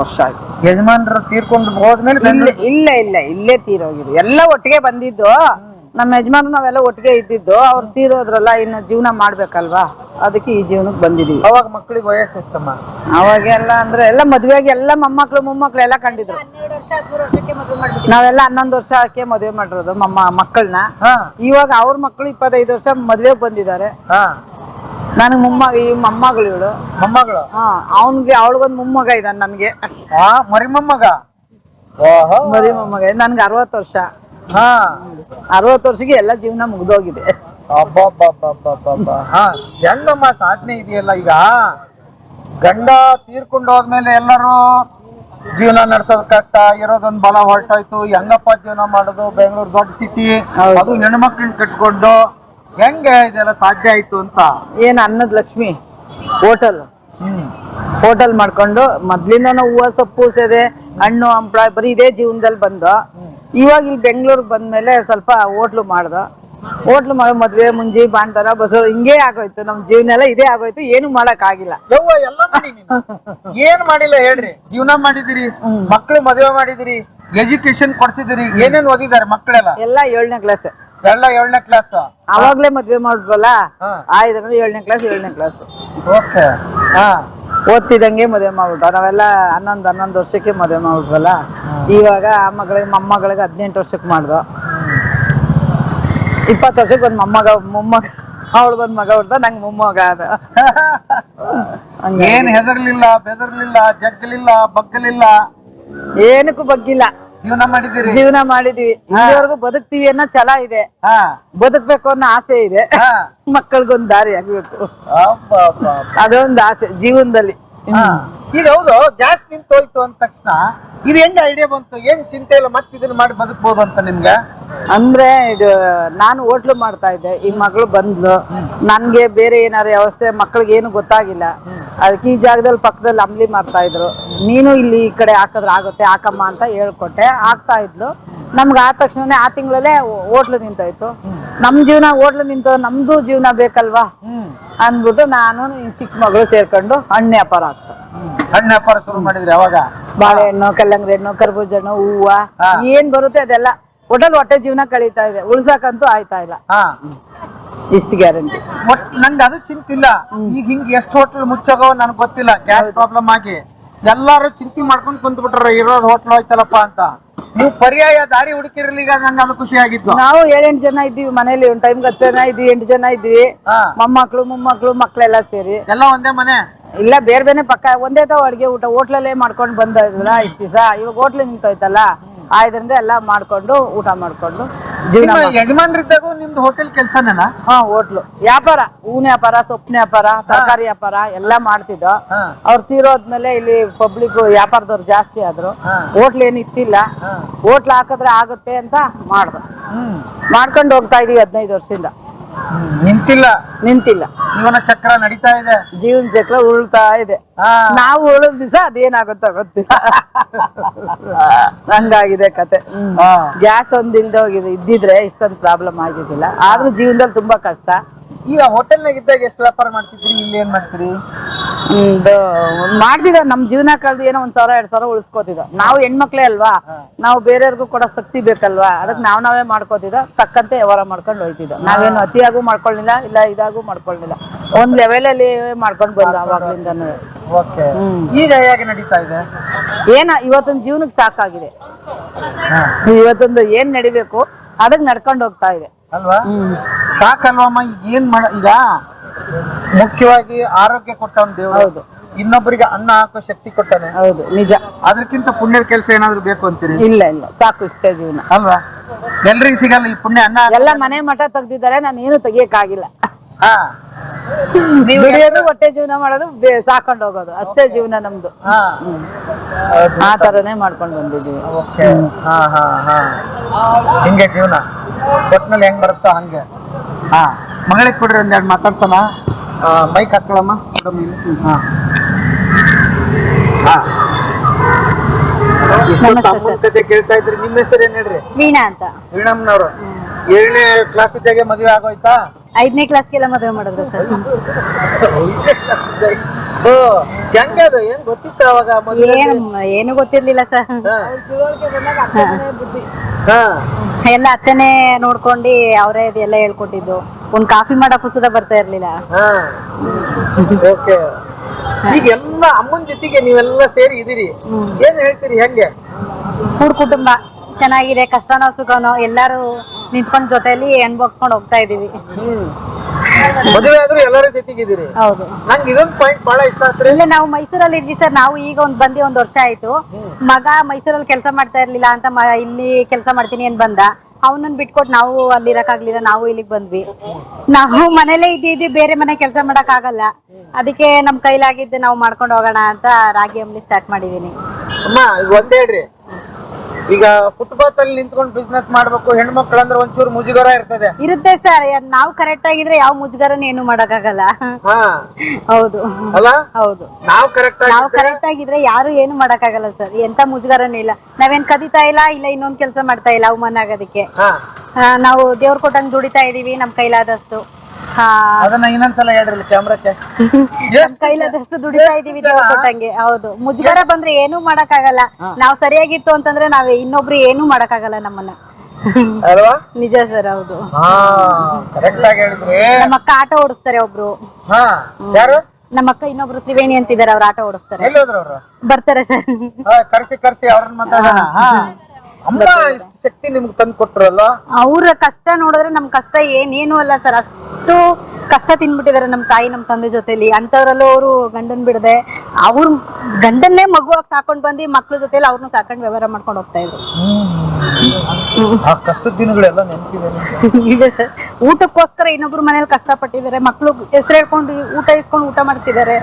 ವರ್ಷ ಆಯ್ತು. ಯಜಮಾನ್ರು ತೀರ್ಕೊಂಡು ಹೋದ್ಮೇಲೆ? ಇಲ್ಲೇ ತೀರೋಗಿದ್ರು. ಎಲ್ಲ ಒಟ್ಟಿಗೆ ಬಂದಿದ್ದು. ನಮ್ಮ ಯಜಮಾನ ನಾವೆಲ್ಲ ಒಟ್ಟಿಗೆ ಇದ್ದಿದ್ದು, ಅವ್ರು ತೀರೋದ್ರಲ್ಲ, ಇನ್ನು ಜೀವನ ಮಾಡ್ಬೇಕಲ್ವಾ, ಅದಕ್ಕೆ ಈ ಜೀವನಕ್ಕೆ ಬಂದಿದೀವಿ. ಅವಾಗ ಮಕ್ಕಳಿಗೆ ವಯಸ್ಸು ಎಷ್ಟಮ್ಮ? ಅವಾಗೆಲ್ಲ ಅಂದ್ರೆ ಎಲ್ಲ ಮದ್ವೆಗೆ ಎಲ್ಲ ಮೊಮ್ಮಕ್ಳು ಎಲ್ಲ ಕಂಡಿದ್ರು. ನಾವೆಲ್ಲ 11 ವರ್ಷಕ್ಕೆ ಮದ್ವೆ ಮಾಡಿರೋದು ಮಕ್ಕಳನ್ನ. ಇವಾಗ ಅವ್ರ ಮಕ್ಕಳು 25 ವರ್ಷ ಮದ್ವೆಗೆ ಬಂದಿದ್ದಾರೆ. ನನಗ್ ಮೊಮ್ಮಗಳು ಇವಳು. ಮೊಮ್ಮಗಳು? ಅವಳಿಗೊಂದು ಮೊಮ್ಮಗ ಇದ್ದಾನೆ ನನ್ಗೆ. ಮರಿ ಮೊಮ್ಮಗ? ಮರಿ ಮೊಮ್ಮಗ. ನನ್ಗೆ 60 ವರ್ಷ. 60 ವರ್ಷಕ್ಕೆ ಎಲ್ಲ ಜೀವನ ಮುಗ್ದೋಗಿದೆ. ಹೆಂಗಮ್ಮ ಸಾಧನೆ ಇದೆಯಲ್ಲ. ಈಗ ಗಂಡ ತೀರ್ಕೊಂಡು ಹೋದ್ಮೇಲೆ ಎಲ್ಲರೂ ಜೀವನ ನಡ್ಸೋದ್ ಕಷ್ಟ, ಇರೋದೊಂದ್ ಬಲ ಹೊರಟೋಯ್ತು, ಹೆಂಗಪ್ಪ ಜೀವನ ಮಾಡೋದು? ಬೆಂಗಳೂರು ದೊಡ್ಡ ಸಿಟಿ, ಅದು ಹೆಣ್ಮಕ್ಳನ್ನ ಕಟ್ಕೊಂಡು ಹೆಂಗೆ ಇದೆಲ್ಲ ಸಾಧ್ಯ ಆಯ್ತು ಅಂತ? ಏನ್ ಅನ್ನದ ಲಕ್ಷ್ಮಿ ಹೋಟೆಲ್ ಮಾಡ್ಕೊಂಡು ಮೊದ್ಲಿಂದ ಹೂವ ಸೊಪ್ಪು ಸೇದೆ ಹಣ್ಣು ಹಂಪಳ ಬರೀ ಇದೇ ಜೀವನದಲ್ಲಿ ಬಂದು, ಇವಾಗ ಇಲ್ಲಿ ಬೆಂಗಳೂರಿಗೆ ಬಂದ್ಮೇಲೆ ಸ್ವಲ್ಪ ಹೋಟ್ಲು ಮಾಡೋ ಮದ್ವೆ ಮುಂಜಿ ಬಾಂಡ್ತಾರ ಬಸ್ ಹಿಂಗೇ ಆಗೋಯ್ತು. ನಮ್ ಜೀವನ ಎಲ್ಲ ಇದೇ ಆಗೋಯ್ತು. ಏನು ಮಾಡಕ್ ಆಗಿಲ್ಲ. ಏನ್ ಮಾಡಿಲ್ಲ ಹೇಳ್ರಿ? ಜೀವನ ಮಾಡಿದಿರಿ, ಮಕ್ಳು ಮದುವೆ ಮಾಡಿದಿರಿ, ಎಜುಕೇಶನ್ ಕೊಡ್ಸಿದಿರಿ, ಏನೇನ್ ಓದಿದಾರೆ ಮಕ್ಕಳೆಲ್ಲ? ಎಲ್ಲ 7ನೇ ಕ್ಲಾಸ್. ಎಲ್ಲ 7ನೇ ಕ್ಲಾಸ್. ಅವಾಗ್ಲೇ ಮದ್ವೆ ಮಾಡ್ಬಲ್ಲ, 7ನೇ ಕ್ಲಾಸ್. ಓಕೆ. ಓದ್ತಿದಂಗೆ ಮದ್ವೆ ಮಾಡ್ಬಿಟ್ಟ. ನಾವೆಲ್ಲ 11 ವರ್ಷಕ್ಕೆ ಮದ್ವೆ ಮಾಡ್ಬಿಟ್ವಲ್ಲ. ಇವಾಗ ಆ ಮೊಮ್ಮಗಳಿಗೆ 18 ವರ್ಷಕ್ಕೆ ಮಾಡ್ದು. 20 ವರ್ಷಕ್ಕೆ ಒಂದ್ ಮೊಮ್ಮಗ ಅವಳಿಗೊಂದ್ ಮಗ ಹುಡ್ದ, ನಂಗೆ ಮೊಮ್ಮಗ ಅದ. ಏನ್ ಹೆದರ್ಲಿಲ್ಲ, ಬೆದರ್ಲಿಲ್ಲ, ಜಗ್ಗಲಿಲ್ಲ, ಬಗ್ಗಲಿಲ್ಲ, ಏನಕ್ಕೂ ಬಗ್ಗಿಲ್ಲ. ಜೀವನ ಮಾಡಿದೀವಿ. ಇಲ್ಲಿವರೆಗೂ ಬದುಕ್ತಿವಿ ಅನ್ನೋ ಛಲ ಇದೆ, ಬದುಕ್ಬೇಕು ಅನ್ನೋ ಆಸೆ ಇದೆ. ಮಕ್ಕಳಿಗೊಂದ್ ದಾರಿ ಆಗ್ಬೇಕು, ಅದೊಂದು ಆಸೆ ಜೀವನದಲ್ಲಿ. ಈಗ ಹೌದು, ಗ್ಯಾಸ್ ನಿಂತೋಯ್ತು ಅಂದ ತಕ್ಷಣ ಇದು ಹೆಂಗ್ ಐಡಿಯಾ ಬಂತು? ಏನ್ ಚಿಂತೆ ಇಲ್ಲ, ಮತ್ತೆ ಇದನ್ನ ಮಾಡಿ ಬದುಕ್ಬೋದು ಅಂತ ನಿಮ್ಗೆ? ಅಂದ್ರೆ ಇದು ನಾನು ಹೋಟ್ಲು ಮಾಡ್ತಾ ಇದ್ದೆ, ಈ ಮಗಳು ಬಂದ್ಲು. ನನ್ಗೆ ಬೇರೆ ಏನಾರ ವ್ಯವಸ್ಥೆ ಮಕ್ಳಿಗೆ ಏನು ಗೊತ್ತಾಗಿಲ್ಲ. ಅದಕ್ಕೆ ಈ ಜಾಗದಲ್ಲಿ ಪಕ್ಕದಲ್ಲಿ ಅಂಬ್ಲಿ ಮಾಡ್ತಾ ಇದ್ರು. ನೀನು ಇಲ್ಲಿ ಈ ಕಡೆ ಹಾಕಿದ್ರೆ ಆಗುತ್ತೆ, ಹಾಕಮ್ಮ ಅಂತ ಹೇಳ್ಕೊಟ್ಟೆ. ಆಗ್ತಾ ಇದ್ಲು. ನಮ್ಗೆ ಆದ ತಕ್ಷಣನೇ ಆ ತಿಂಗಳಲ್ಲೇ ಹೋಟ್ಲು ನಿಂತೋಯ್ತು. ನಮ್ ಜೀವನ ಹೋಟ್ಲು ನಿಂತು, ನಮ್ದು ಜೀವನ ಬೇಕಲ್ವಾ ಅಂದ್ಬಿಟ್ಟು ನಾನು ಚಿಕ್ಕ ಮಗಳು ಸೇರ್ಕೊಂಡು ಹಣ್ಣು ವ್ಯಾಪಾರ ಹಣ್ಣು ವ್ಯಾಪಾರ ಶುರು ಮಾಡಿದ್ರಿ? ಅವಾಗ ಬಾಳೆಹಣ್ಣು, ಕಲ್ಲಂಗಡಿ ಹಣ್ಣು, ಕರ್ಬೂಜ ಹಣ್ಣು, ಹೂವ ಏನ್ ಬರುತ್ತೆ ಅದೆಲ್ಲ ಹೊಟ್ಟೆ ಜೀವನ ಕಳೀತಾ ಇದೆ. ಉಳ್ಸಾಕಂತೂ ಆಯ್ತಾ ಇಲ್ಲ. ಇಷ್ಟು ಗ್ಯಾರಂಟಿ. ನಂಗೆ ಅದು ಚಿಂತಿಲ್ಲ. ಈಗ ಹಿಂಗ್ ಎಷ್ಟು ಹೋಟ್ಲ್ ಮುಚ್ಚೋಗೋ ನನಗೆ ಗೊತ್ತಿಲ್ಲ. ಗ್ಯಾಸ್ ಪ್ರಾಬ್ಲಮ್ ಆಗಿ ಎಲ್ಲಾರು ಚಿಂತೆ ಮಾಡ್ಕೊಂಡ್ ಕುಂತ್ಬಿಟ್ರ, ಇರೋದ್ ಹೋಟ್ಲ್ ಹೋಯ್ತಲ್ಲಪ್ಪ ಅಂತ. ನೀವು ಪರ್ಯಾಯ ದಾರಿ ಹುಡುಕಿರ್ಲಿಗ ನಂಗೆ ಅದು ಖುಷಿ ಆಗಿತ್ತು. ನಾವು 7-8 ಜನ ಇದ್ದೀವಿ ಮನೇಲಿ. ಒಂದ್ ಟೈಮ್ 10 ಜನ ಇದ್ವಿ, 8 ಜನ ಇದ್ವಿ. ಮೊಮ್ಮಕ್ಳು ಮಕ್ಳೆಲ್ಲ ಸೇರಿ. ಎಲ್ಲ ಒಂದೇ ಮನೆ? ಇಲ್ಲ, ಬೇರೆ ಬೇರೆ ಪಕ್ಕ. ಒಂದೇ ಅಡ್ಗೆ ಊಟ ಹೋಟ್ಲಲ್ಲೇ ಮಾಡ್ಕೊಂಡು ಬಂದಿದ್ರಲ್ಲ ಇಷ್ಟ ದಿವಸ. ಇವಾಗ ಹೋಟ್ಲ್ ನಿಂತೋಯ್ತಲ್ಲ, ಆಯ್ದ್ರಿಂದ ಎಲ್ಲ ಮಾಡ್ಕೊಂಡು ಊಟ ಮಾಡ್ಕೊಂಡು ಜೀವನ. ಯಜಮಾನ್ರಿದ್ದಾಗೂ ನಿಮ್ದು ಹೋಟೆಲ್ ಕೆಲ್ಸನೇನಾ? ಹೋಟ್ಲು ವ್ಯಾಪಾರ, ಹೂವಿನ ವ್ಯಾಪಾರ, ಸೊಪ್ಪಿನ ವ್ಯಾಪಾರ, ತರಕಾರಿ ವ್ಯಾಪಾರ ಎಲ್ಲ ಮಾಡ್ತಿದ್ದ. ಅವ್ರು ತೀರೋದ್ಮೇಲೆ ಇಲ್ಲಿ ಪಬ್ಲಿಕ್ ವ್ಯಾಪಾರದವ್ರು ಜಾಸ್ತಿ ಆದ್ರು. ಹೋಟ್ಲ್ ಏನ್ ಇತ್ತಿಲ್ಲ. ಹೋಟ್ಲ್ ಹಾಕಿದ್ರೆ ಆಗುತ್ತೆ ಅಂತ ಮಾಡ್ಕೊಂಡು ಹೋಗ್ತಾ ಇದೀವಿ 15 ವರ್ಷದಿಂದ. ನಿಂತಿಲ್ಲ. ಜೀವನ ಚಕ್ರ ನಡೀತಾ ಇದೆ. ಜೀವನ ಚಕ್ರ ಉಳ್ತಾ ಇದೆ. ನಾವು ಉಳಿದ ದಿವಸ ಅದೇನಾಗುತ್ತೋ ಗೊತ್ತಿಲ್ಲ. ಹಂಗಾಗಿದೆ ಕತೆ. ಗ್ಯಾಸ್ ಒಂದ್ ಇಲ್ದೆ ಹೋಗಿದೆ. ಇದ್ದಿದ್ರೆ ಇಷ್ಟೊಂದು ಪ್ರಾಬ್ಲಮ್ ಆಗಿದ್ದಿಲ್ಲ. ಆದ್ರೂ ಜೀವನದಲ್ಲಿ ತುಂಬಾ ಕಷ್ಟ. ಈಗ ಹೋಟೆಲ್ನಾಗ ಇದ್ದಾಗ ಎಷ್ಟು ವ್ಯಾಪಾರ ಮಾಡ್ತಿದ್ರಿ? ಇಲ್ಲಿ ಏನ್ ಮಾಡ್ತೀರಿ? ಮಾಡ್ತಿದ್ದ ನಮ್ ಜೀವನ ಕಳೆದು ಏನೋ 1,000-2,000 ಉಳಿಸ್ಕೋತಿದ್ದ. ನಾವು ಹೆಣ್ಮಕ್ಳೇ ಅಲ್ವಾ, ನಾವು ಬೇರೆಯವ್ರಿಗೂ ಕೊಡೋ ಶಕ್ತಿ ಬೇಕಲ್ವಾ, ಅದಕ್ಕೆ ನಾವೇ ಮಾಡ್ಕೋತಿದ್ದ. ತಕ್ಕಂತೆ ವ್ಯವಹಾರ ಮಾಡ್ಕೊಂಡು ಹೋಯ್ತಿದ್ದ. ನಾವೇನು ಅತಿಯಾಗೂ ಮಾಡ್ಕೊಳ್ಳಿಲ್ಲ, ಇಲ್ಲ ಇದಾಗೂ ಮಾಡ್ಕೊಳ್ಳಿಲ್ಲ. ಒಂದ್ ಲೆವೆಲ್ ಅಲ್ಲಿ ಮಾಡ್ಕೊಂಡು ಬಂದ ಅವಾಗ್ಲಿಂದನೂ. ಈಗ ಹೇಗೆ ನಡೀತಾ ಇದೆ? ಇವತ್ತೊಂದು ಜೀವನಕ್ಕೆ ಸಾಕಾಗಿದೆ. ಇವತ್ತೊಂದು ಏನ್ ನಡಿಬೇಕು ಅದಕ್ಕೆ ನಡ್ಕೊಂಡು ಹೋಗ್ತಾ ಇದೆ ಅಲ್ವಾ? ಸಾಕಲ್ವಮ್ಮ? ಈಗ ಮುಖ್ಯವಾಗಿ ಆರೋಗ್ಯ ಕೊಟ್ಟವನ್ ದೇವ್ರು. ಹೌದು. ಇನ್ನೊಬ್ಬರಿಗೆ ಅನ್ನ ಹಾಕೋ ಶಕ್ತಿ ಕೊಟ್ಟಾನೆ. ಹೌದು, ನಿಜ. ಅದಕ್ಕಿಂತ ಪುಣ್ಯದ ಕೆಲಸ ಏನಾದ್ರು ಬೇಕು ಅಂತೀರಿ? ಇಲ್ಲ, ಸಾಕು, ಇಷ್ಟೇ ಜೀವನ ಅಲ್ವಾ? ಎಲ್ರಿಗೂ ಸಿಗಲ್ಲ ಈ ಪುಣ್ಯ. ಅನ್ನ ಎಲ್ಲ ಮನೆ ಮಠ ತೆಗ್ದಿದ್ದಾರೆ, ನಾನು ಏನು ತೆಗಿಯಕ್ಕಾಗಿಲ್ಲ. ದುಡಿಯೋದು, ಹೊಟ್ಟೆ ಜೀವನ ಮಾಡೋದು, ಸಾಕೊಂಡು ಹೋಗೋದು, ಅಷ್ಟೇ ಜೀವನ ನಮ್ದು. ಆ ತರನೇ ಮಾಡ್ಕೊಂಡು ಬಂದಿದೀವಿ. ಹಿಂಗೆ ಜೀವನ ಒಟ್ನಲ್ಲಿ ಹೆಂಗ್ ಬರುತ್ತೋ ಹಂಗೆ. ಮಗಳಿಗೆ ಕೊಡ್ರಿ ಒಂದೆರಡು ಮಾತಾಡ್ಸೋಣ. ಮೈಕ್ ಹಾಕೊಳ್ಳಮ್ಮ. ಕತೆ ಕೇಳ್ತಾ ಇದ್ರಿ. ನಿಮ್ಮ ಹೆಸರು ಏನ್ ಹೇಳ್ರಿ? ವೀಣಾ ಅಂತ. ವೀಣಮ್ಮನವ್ರು 7ನೇ ಕ್ಲಾಸ್ ಇದ್ದಾಗೆ ಮದುವೆ ಆಗೋಯ್ತಾ? 5ನೇ ಕ್ಲಾಸ್ಗೆಲ್ಲ ಮದುವೆ ಮಾಡಿದ್ರು ಸರ್. ಓ ಹೆಂಗೆ ಅದು ಏನ್ ಗೊತ್ತಿತ್ತು ಅವಾಗ ಮದುವೆ? ಏನು ಗೊತ್ತಿರ್ಲಿಲ್ಲ ಸರ್. ಹಾ ಎಲ್ಲ ಅತ್ತೆನೆ ನೋಡ್ಕೊಂಡು ಅವರೇ ಇದೆಲ್ಲ ಹೇಳ್ಕೊಟ್ಟಿದ್ದು. ಒಂದ್ ಕಾಫಿ ಮಾಡಕ್ ಸುದ ಬರ್ತಾ ಇರ್ಲಿಲ್ಲ. ಹಾ ಓಕೆ. ಈಗ ಎಲ್ಲ ಅಮ್ಮನ ಜೊತೆಗೆ ನೀವೆಲ್ಲ ಸೇರಿ ಇದೀರಿ, ಏನ್ ಹೇಳ್ತೀರಿ ಹೆಂಗೆ? ಕೂಡ್ ಕುಟುಂಬ ಚೆನ್ನಾಗಿದೆ, ಕಷ್ಟನೋ ಸುಖನೋ ಎಲ್ಲಾರು ನಿಂತ್ಕೊಂಡ್ ಜೊತೆಲಿ ಅನ್ಭೋಗ್ಸ್ಕೊಂಡ್ ಹೋಗ್ತಾ ಇದೀವಿ. ಮದುವೆ ಆದ್ರೂ ಎಲ್ಲರ ಜೊತೆಗಿದ್ದೀರಿ. ಹೌದು. ನಂಗೆ ಇದೊಂದು ಪಾಯಿಂಟ್ ಬಹಳ ಇಷ್ಟ ಆತ್ರಿ. ಇಲ್ಲ ನಾವು ಮೈಸೂರಲ್ಲಿ ಇದ್ವಿ ಸರ್. ನಾವು ಈಗ ಬಂದು 1 ವರ್ಷ ಆಯ್ತು. ಮಗ ಮೈಸೂರಲ್ಲಿ ಕೆಲಸ ಮಾಡ್ತಾ ಇರ್ಲಿಲ್ಲ ಅಂತ ಇಲ್ಲಿ ಕೆಲಸ ಮಾಡ್ತೀನಿ ಅಂತ ಬಂದ. ಅವನನ್ನ ಬಿಟ್ಕೊಟ್ಟು ನಾವು ಅಲ್ಲಿ ಇರಕ್ಕಾಗ್ಲಿಲ್ಲ, ನಾವು ಇಲ್ಲಿಗೆ ಬಂದ್ವಿ. ನಾವು ಮನೇಲೇ ಇದ್ದೀವಿ, ಬೇರೆ ಮನೆ ಕೆಲಸ ಮಾಡಕ್ ಆಗಲ್ಲ. ಅದಕ್ಕೆ ನಮ್ ಕೈಲಾಗಿದ್ದು ನಾವು ಮಾಡ್ಕೊಂಡು ಹೋಗೋಣ ಅಂತ ರಾಗಿ ಅಂಬ್ಲಿ ಸ್ಟಾರ್ಟ್ ಮಾಡಿದೀನಿ. ಅಮ್ಮ ಈಗ ಒಂದ್ ಹೇಳ್ರಿ, ಈಗ ಫುಟ್ಪಾತ್ ಅಲ್ಲಿ ನಿಂತ್ಕೊಂಡು ಬಿಸ್ನೆಸ್ ಮಾಡ್ಬೇಕು ಹೆಣ್ಮಕ್ಳು ಅಂದ್ರೆ ಒಂಚೂರು ಮುಜುಗರ ಇರುತ್ತೆ ಸರ್. ನಾವು ಕರೆಕ್ಟ್ ಆಗಿದ್ರೆ ಯಾವ ಮುಜುಗರನ ಏನು ಮಾಡಕ್ಕಾಗಲ್ಲ. ಹೌದು ಅಲ್ಲ? ಹೌದು. ನಾವು ಕರೆಕ್ಟ್ ಆಗಿದ್ರೆ ಯಾರು ಏನು ಮಾಡಕ್ಕಾಗಲ್ಲ ಸರ್. ಎಂತ ಮುಜುಗರನೂ ಇಲ್ಲ. ನಾವೇನ್ ಕದಿತಾ ಇಲ್ಲ ಇನ್ನೊಂದ್ ಕೆಲಸ ಮಾಡ್ತಾ ಇಲ್ಲ ಅವಮಾನ ಆಗೋದಕ್ಕೆ. ನಾವು ದೇವ್ರ ಕೊಟ್ಟಂಗ್ ದುಡಿತಾ ಇದೀವಿ ನಮ್ ಕೈಲಾದಷ್ಟು. ಅದನ್ನ ಇನ್ನೊಂದ್ಸಲ ಹೇಳ್ರಿ ಕ್ಯಾಮ್ರಾಕ್ಕೆ. ನಮ್ ಕೈಲಾದಷ್ಟು ದುಡಿತಾ ಇದೀವಿ ದೇವ್ರ ಕೊಟ್ಟಂಗೆ. ಹೌದು. ಮುಜುಗರ ಬಂದ್ರೆ ಏನು ಮಾಡಕ್ಕಾಗಲ್ಲ. ನಾವ್ ಸರಿಯಾಗಿತ್ತು ಅಂತಂದ್ರೆ ನಾವ್ ಇನ್ನೊಬ್ರು ಏನು ಮಾಡಕ್ಕಾಗಲ್ಲ ನಮ್ಮನ್ನ. ಅಲ್ವಾ? ನಿಜ ಸರ್. ಹೌದು. ಕರೆಕ್ಟ್ ಆಗಿ ಹೇಳಿದ್ರಿ. ನಮ್ಮ ಅಕ್ಕ ಆಟೋ ಓಡಿಸ್ತಾರೆ ಒಬ್ರು. ಯಾರು? ನಮ್ಮ ಅಕ್ಕ ಇನ್ನೊಬ್ರು ತ್ರಿವೇಣಿ ಅಂತಿದ್ದಾರೆ, ಅವ್ರ ಆಟೋ ಓಡಿಸ್ತಾರೆ. ಎಲ್ಲಿ ಹೋದ್ರು ಅವ್ರು? ಬರ್ತಾರೆ ಸರ್. ಕರ್ಸಿ ಅವ್ರನ್ನ ಮಾತಾಡೋಣ. ಅಮ್ಮ ಇಷ್ಟು ಶಕ್ತಿ ನಿಮ್ಗೆ ತಂದು ಕೊಟ್ರಲ್ಲ. ಅವ್ರ ಕಷ್ಟ ನೋಡಿದ್ರೆ ನಮ್ ಕಷ್ಟ ಏನೇನು ಅಲ್ಲ ಸರ್. ಅಷ್ಟು ಕಷ್ಟ ತಿನ್ಬಿಟ್ಟಿದಾರೆ ನಮ್ ತಾಯಿ ನಮ್ ತಂದೆ ಜೊತೆಲಿ. ಅಂತವ್ರಲ್ಲೂ ಅವರು ಗಂಡನ್ ಬಿಡದೆ ಅವ್ರ ಗಂಡನ್ನೇ ಮಗುವಾಗಿ ಸಾಕೊಂಡ್ ಬಂದು ಮಕ್ಳ ಜೊತೆಲಿ ಅವ್ರನ್ನ ಸಾಕೊಂಡ್ ವ್ಯವಹಾರ ಮಾಡ್ಕೊಂಡು ಹೋಗ್ತಾ ಇದ್ರು. ಕಷ್ಟದ ದಿನಗಳೆಲ್ಲ ನೆನಪಿದೆ ಇದೆ ಸರ್. ಊಟಕ್ಕೋಸ್ಕರ ಇನ್ನೊಬ್ರು ಮನೇಲಿ ಕಷ್ಟ ಪಟ್ಟಿದ್ದಾರೆ. ಮಕ್ಳು ಹೆಸರು ಹೇಳ್ಕೊಂಡು ಊಟ ಇಸ್ಕೊಂಡು ಊಟ ಮಾಡ್ತಿದ್ದಾರೆ.